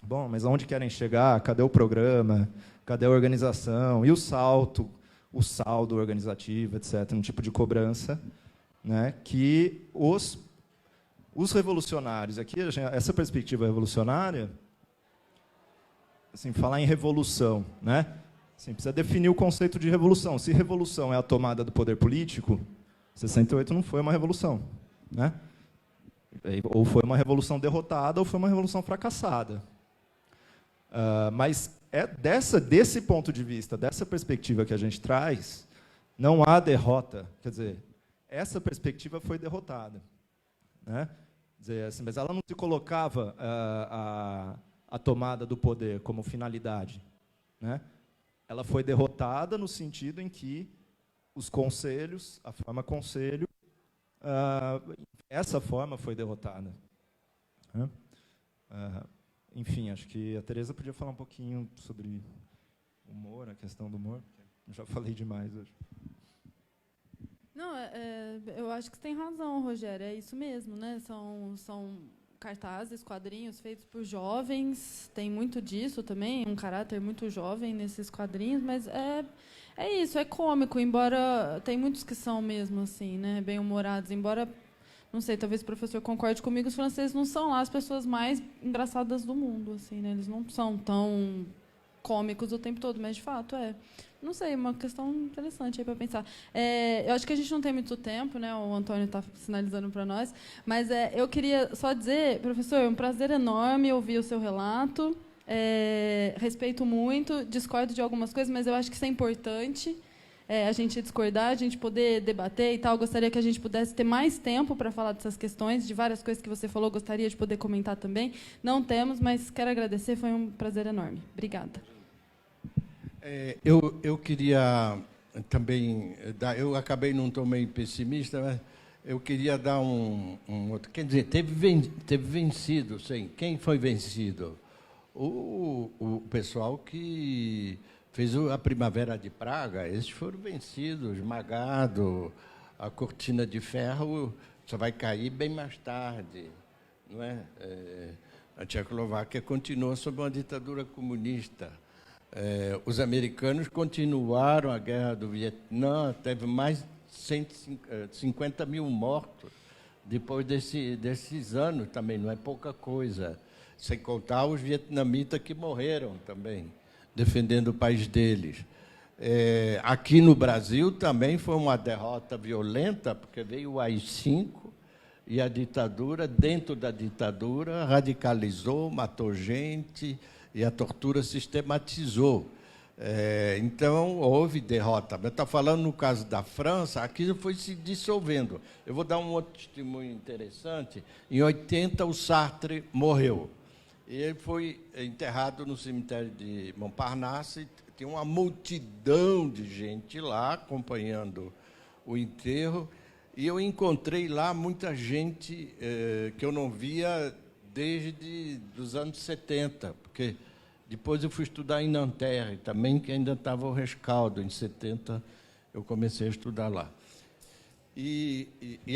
Bom, mas aonde querem chegar? Cadê o programa? Cadê a organização? E o saldo organizativo, etc., um tipo de cobrança, né, que os revolucionários, aqui essa perspectiva revolucionária, assim, falar em revolução, né, assim, precisa definir o conceito de revolução. Se revolução é a tomada do poder político, 68 não foi uma revolução, né? Ou foi uma revolução derrotada, ou foi uma revolução fracassada. Mas desse ponto de vista, dessa perspectiva que a gente traz, não há derrota. Quer dizer, essa perspectiva foi derrotada, né? Quer dizer, assim, mas ela não se colocava a tomada do poder como finalidade, né? Ela foi derrotada no sentido em que os conselhos, a forma conselho, essa forma foi derrotada, né? Enfim, acho que a Tereza podia falar um pouquinho sobre humor, a questão do humor. Eu já falei demais hoje. Não, eu acho que você tem razão, Rogério. É isso mesmo, né? São cartazes, quadrinhos feitos por jovens. Tem muito disso também, um caráter muito jovem nesses quadrinhos, mas é isso, é cômico, embora tem muitos que são mesmo assim, né, bem-humorados, embora, não sei, talvez o professor concorde comigo, os franceses não são lá as pessoas mais engraçadas do mundo, assim, né, eles não são tão cômicos o tempo todo, mas, de fato, não sei, uma questão interessante aí para pensar. Eu acho que a gente não tem muito tempo, né, o Antônio está sinalizando para nós, mas eu queria só dizer, professor, é um prazer enorme ouvir o seu relato. Respeito muito, discordo de algumas coisas, mas eu acho que isso é importante, a gente discordar, a gente poder debater e tal. Gostaria que a gente pudesse ter mais tempo para falar dessas questões, de várias coisas que você falou, gostaria de poder comentar também. Não temos, mas quero agradecer, foi um prazer enorme. Obrigada. Eu queria também dar, eu acabei não estou meio pessimista, mas eu queria dar um outro. Quer dizer, teve vencido, sim. Quem foi vencido? O pessoal que fez a Primavera de Praga, esses foram vencidos, esmagados. A cortina de ferro só vai cair bem mais tarde, não é? A Tchecoslováquia continua sob uma ditadura comunista. Os americanos continuaram a guerra do Vietnã, teve mais de 150 mil mortos depois desses anos também, não é pouca coisa. Sem contar os vietnamitas que morreram também, defendendo o país deles. Aqui no Brasil também foi uma derrota violenta, porque veio o AI-5 e a ditadura, dentro da ditadura, radicalizou, matou gente e a tortura sistematizou. Então, houve derrota. Mas está falando no caso da França, aquilo foi se dissolvendo. Eu vou dar um outro testemunho interessante. Em 80, o Sartre morreu. E ele foi enterrado no cemitério de Montparnasse. E tinha uma multidão de gente lá acompanhando o enterro. E eu encontrei lá muita gente que eu não via desde os anos 70, porque depois eu fui estudar em Nanterre também, que ainda estava o rescaldo. Em 70 eu comecei a estudar lá. E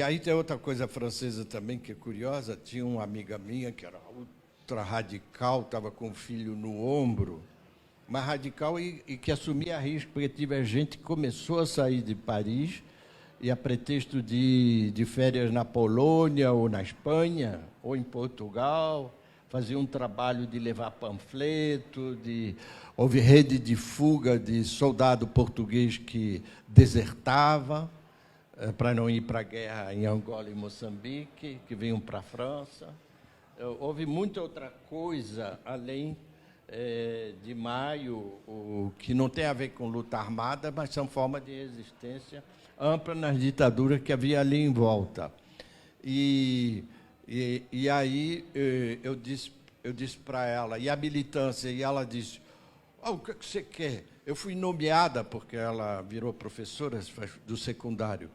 aí tem outra coisa francesa também que é curiosa. Tinha uma amiga minha que era ultra radical, estava com o filho no ombro, mas radical e que assumia risco, porque tive gente que começou a sair de Paris e, a pretexto de férias na Polônia ou na Espanha ou em Portugal, fazia um trabalho de levar panfleto, houve rede de fuga de soldado português que desertava para não ir para a guerra em Angola e Moçambique, que vinham para a França. Houve muita outra coisa além de maio, que não tem a ver com luta armada, mas são formas de resistência ampla nas ditaduras que havia ali em volta. E aí eu disse para ela, e a militância, e ela disse, o que você quer? Eu fui nomeada, porque ela virou professora do secundário,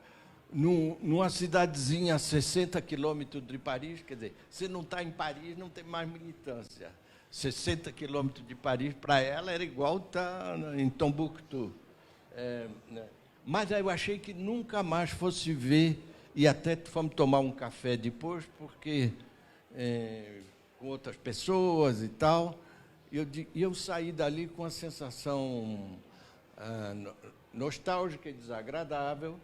numa cidadezinha a 60 quilômetros de Paris. Quer dizer, se não está em Paris, não tem mais militância. 60 quilômetros de Paris, para ela, era igual estar em Tombuctu. Mas aí eu achei que nunca mais fosse ver, e até fomos tomar um café depois, porque com outras pessoas e tal, e eu saí dali com uma sensação nostálgica e desagradável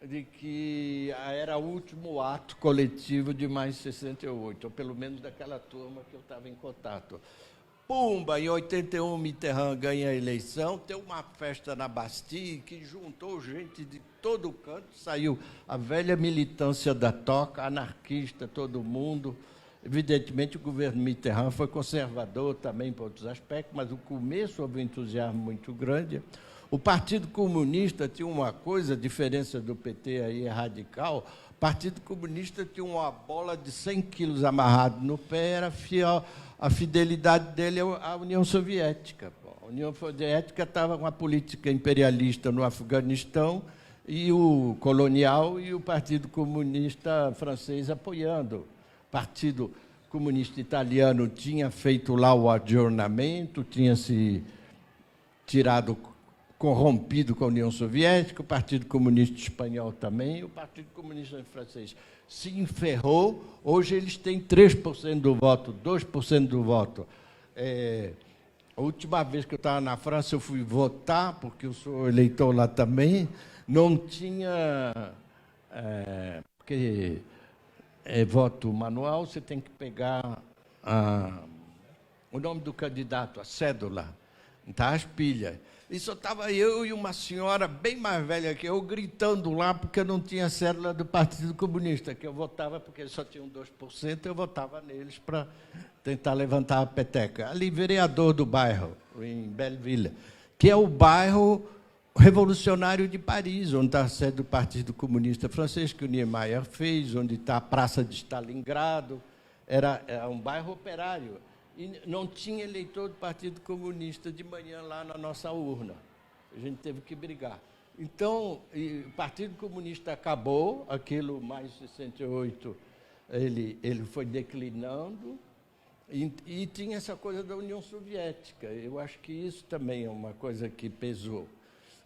de que era o último ato coletivo de mais de 68, ou pelo menos daquela turma que eu estava em contato. Pumba, em 81, Mitterrand ganha a eleição, tem uma festa na Bastille que juntou gente de todo canto, saiu a velha militância da toca, anarquista, todo mundo. Evidentemente, o governo Mitterrand foi conservador também por outros aspectos, mas no começo houve um entusiasmo muito grande. O Partido Comunista tinha uma coisa, a diferença do PT aí é radical. O Partido Comunista tinha uma bola de 100 quilos amarrado no pé, era fiel, a fidelidade dele à União Soviética. A União Soviética estava com a política imperialista no Afeganistão, e o colonial, e o Partido Comunista francês apoiando. O Partido Comunista italiano tinha feito lá o adjornamento, tinha se corrompido com a União Soviética, o Partido Comunista Espanhol também, e o Partido Comunista Francês se enferrou. Hoje eles têm 3% do voto, 2% do voto. A última vez que eu estava na França, eu fui votar, porque eu sou eleitor lá também, não tinha... porque voto manual, você tem que pegar o nome do candidato, a cédula. tá as pilhas. E só estava eu e uma senhora bem mais velha que eu gritando lá porque eu não tinha cédula do Partido Comunista, que eu votava porque eles só tinham 2%, eu votava neles para tentar levantar a peteca. Ali, vereador do bairro, em Belleville, que é o bairro revolucionário de Paris, onde está a sede do Partido Comunista Francês, que o Niemeyer fez, onde está a Praça de Stalingrado. Era um bairro operário. E não tinha eleitor do Partido Comunista de manhã lá na nossa urna. A gente teve que brigar. Então, o Partido Comunista acabou, aquilo mais 68, ele foi declinando, e tinha essa coisa da União Soviética. Eu acho que isso também é uma coisa que pesou.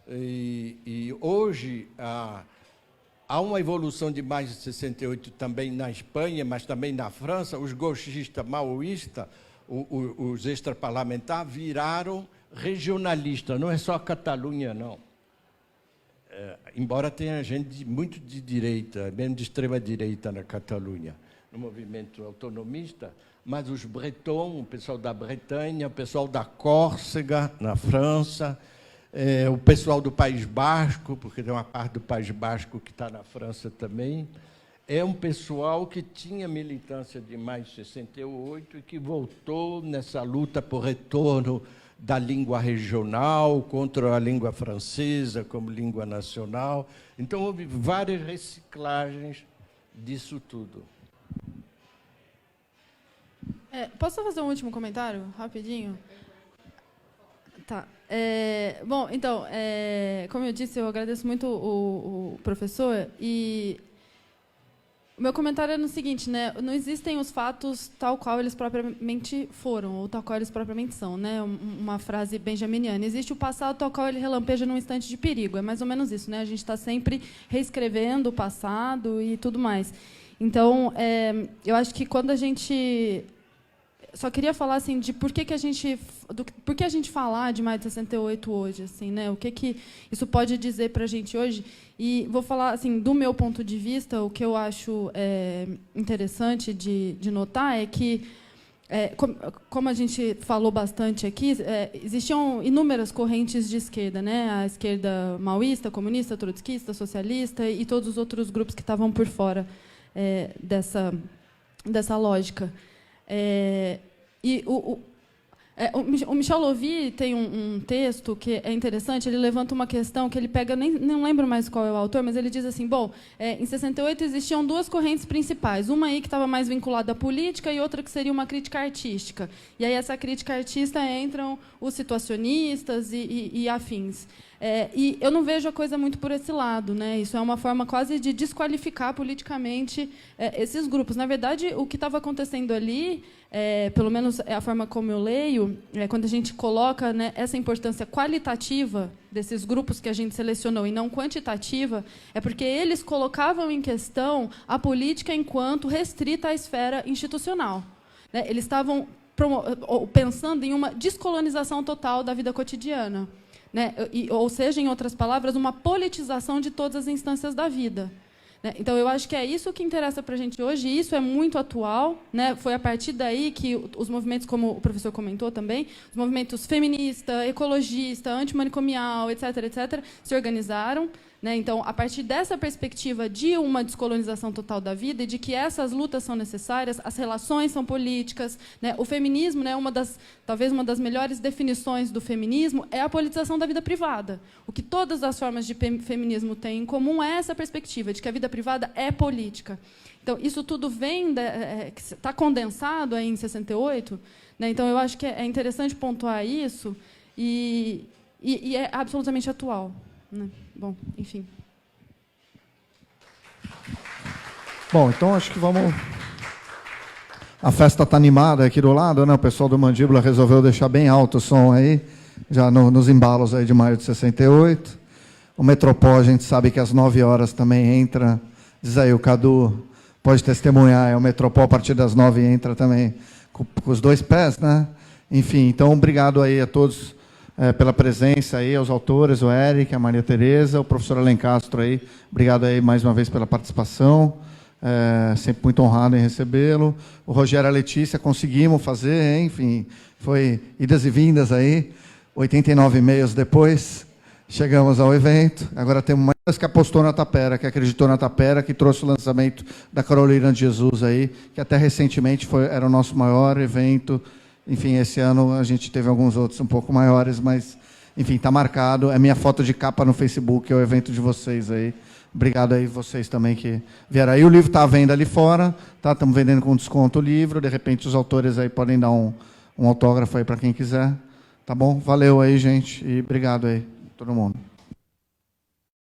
E hoje há uma evolução de mais de 68 também na Espanha, mas também na França. Os gauchistas maoístas, os extraparlamentares, viraram regionalistas. Não é só a Catalunha, não. Embora tenha gente muito de direita, mesmo de extrema-direita na Catalunha, no movimento autonomista, mas os bretons, o pessoal da Bretanha, o pessoal da Córcega, na França, o pessoal do País Basco, porque tem uma parte do País Basco que está na França também, é um pessoal que tinha militância de mais de 68 e que voltou nessa luta por retorno da língua regional contra a língua francesa como língua nacional. Então, houve várias reciclagens disso tudo. Posso fazer um último comentário, rapidinho? Tá. Bom, então, como eu disse, eu agradeço muito o professor, e o meu comentário é no seguinte, né? Não existem os fatos tal qual eles propriamente foram, ou tal qual eles propriamente são, né? Uma frase benjaminiana. Existe o passado tal qual ele relampeja num instante de perigo. É mais ou menos isso, né? A gente está sempre reescrevendo o passado e tudo mais. Então, eu acho que quando a gente... Só queria falar assim de por que a gente falar de maio de 68 hoje, assim, né? O que isso pode dizer para a gente hoje? E vou falar assim do meu ponto de vista. O que eu acho interessante de notar é que, como a gente falou bastante aqui, existiam inúmeras correntes de esquerda, né? A esquerda maoísta, comunista, trotskista, socialista e todos os outros grupos que estavam por fora dessa lógica. E o Michel Lovy tem um texto que é interessante. Ele levanta uma questão que ele pega, não lembro mais qual é o autor, mas ele diz assim: bom, em 68 existiam duas correntes principais, uma aí que estava mais vinculada à política e outra que seria uma crítica artística. E aí essa crítica artista entram os situacionistas e afins. E eu não vejo a coisa muito por esse lado, né? Isso é uma forma quase de desqualificar politicamente esses grupos. Na verdade, o que estava acontecendo ali, pelo menos é a forma como eu leio, quando a gente coloca, né, essa importância qualitativa desses grupos que a gente selecionou e não quantitativa, é porque eles colocavam em questão a política enquanto restrita à esfera institucional, né? Eles estavam pensando em uma descolonização total da vida cotidiana, né? Ou seja, em outras palavras, uma politização de todas as instâncias da vida, né? Então, eu acho que é isso que interessa para a gente hoje, e isso é muito atual, né? Foi a partir daí que os movimentos, como o professor comentou também, os movimentos feminista, ecologista, antimanicomial, etc., se organizaram, né? Então, a partir dessa perspectiva de uma descolonização total da vida e de que essas lutas são necessárias, as relações são políticas, né? O feminismo, né, talvez uma das melhores definições do feminismo é a politização da vida privada. O que todas as formas de feminismo têm em comum é essa perspectiva de que a vida privada é política. Então, isso tudo está condensado aí em 68, né? Então, eu acho que é interessante pontuar isso, e é absolutamente atual, né? Bom, enfim. Bom, então acho que vamos... A festa está animada aqui do lado, né? O pessoal do Mandíbula resolveu deixar bem alto o som aí, já nos embalos aí de maio de 68. O Metropol, a gente sabe que às 9 horas também entra, diz aí, o Cadu pode testemunhar, o Metropol a partir das 9 entra também com os dois pés, né? Enfim, então obrigado aí a todos pela presença aí, aos autores, o Eric, a Maria Tereza, o professor Alencastro aí, obrigado aí mais uma vez pela participação, sempre muito honrado em recebê-lo. O Rogério e a Letícia conseguimos fazer, enfim, foi idas e vindas aí, 89 e-mails depois, chegamos ao evento. Agora temos mais que apostou na Tapera, que acreditou na Tapera, que trouxe o lançamento da Carolina de Jesus aí, que até recentemente era o nosso maior evento. Enfim, esse ano a gente teve alguns outros um pouco maiores, mas, enfim, está marcado. É minha foto de capa no Facebook, é o evento de vocês aí. Obrigado aí vocês também que vieram aí. O livro está à venda ali fora, tá? Estamos vendendo com desconto o livro. De repente os autores aí podem dar um autógrafo aí para quem quiser. Tá bom? Valeu aí, gente, e obrigado aí, todo mundo.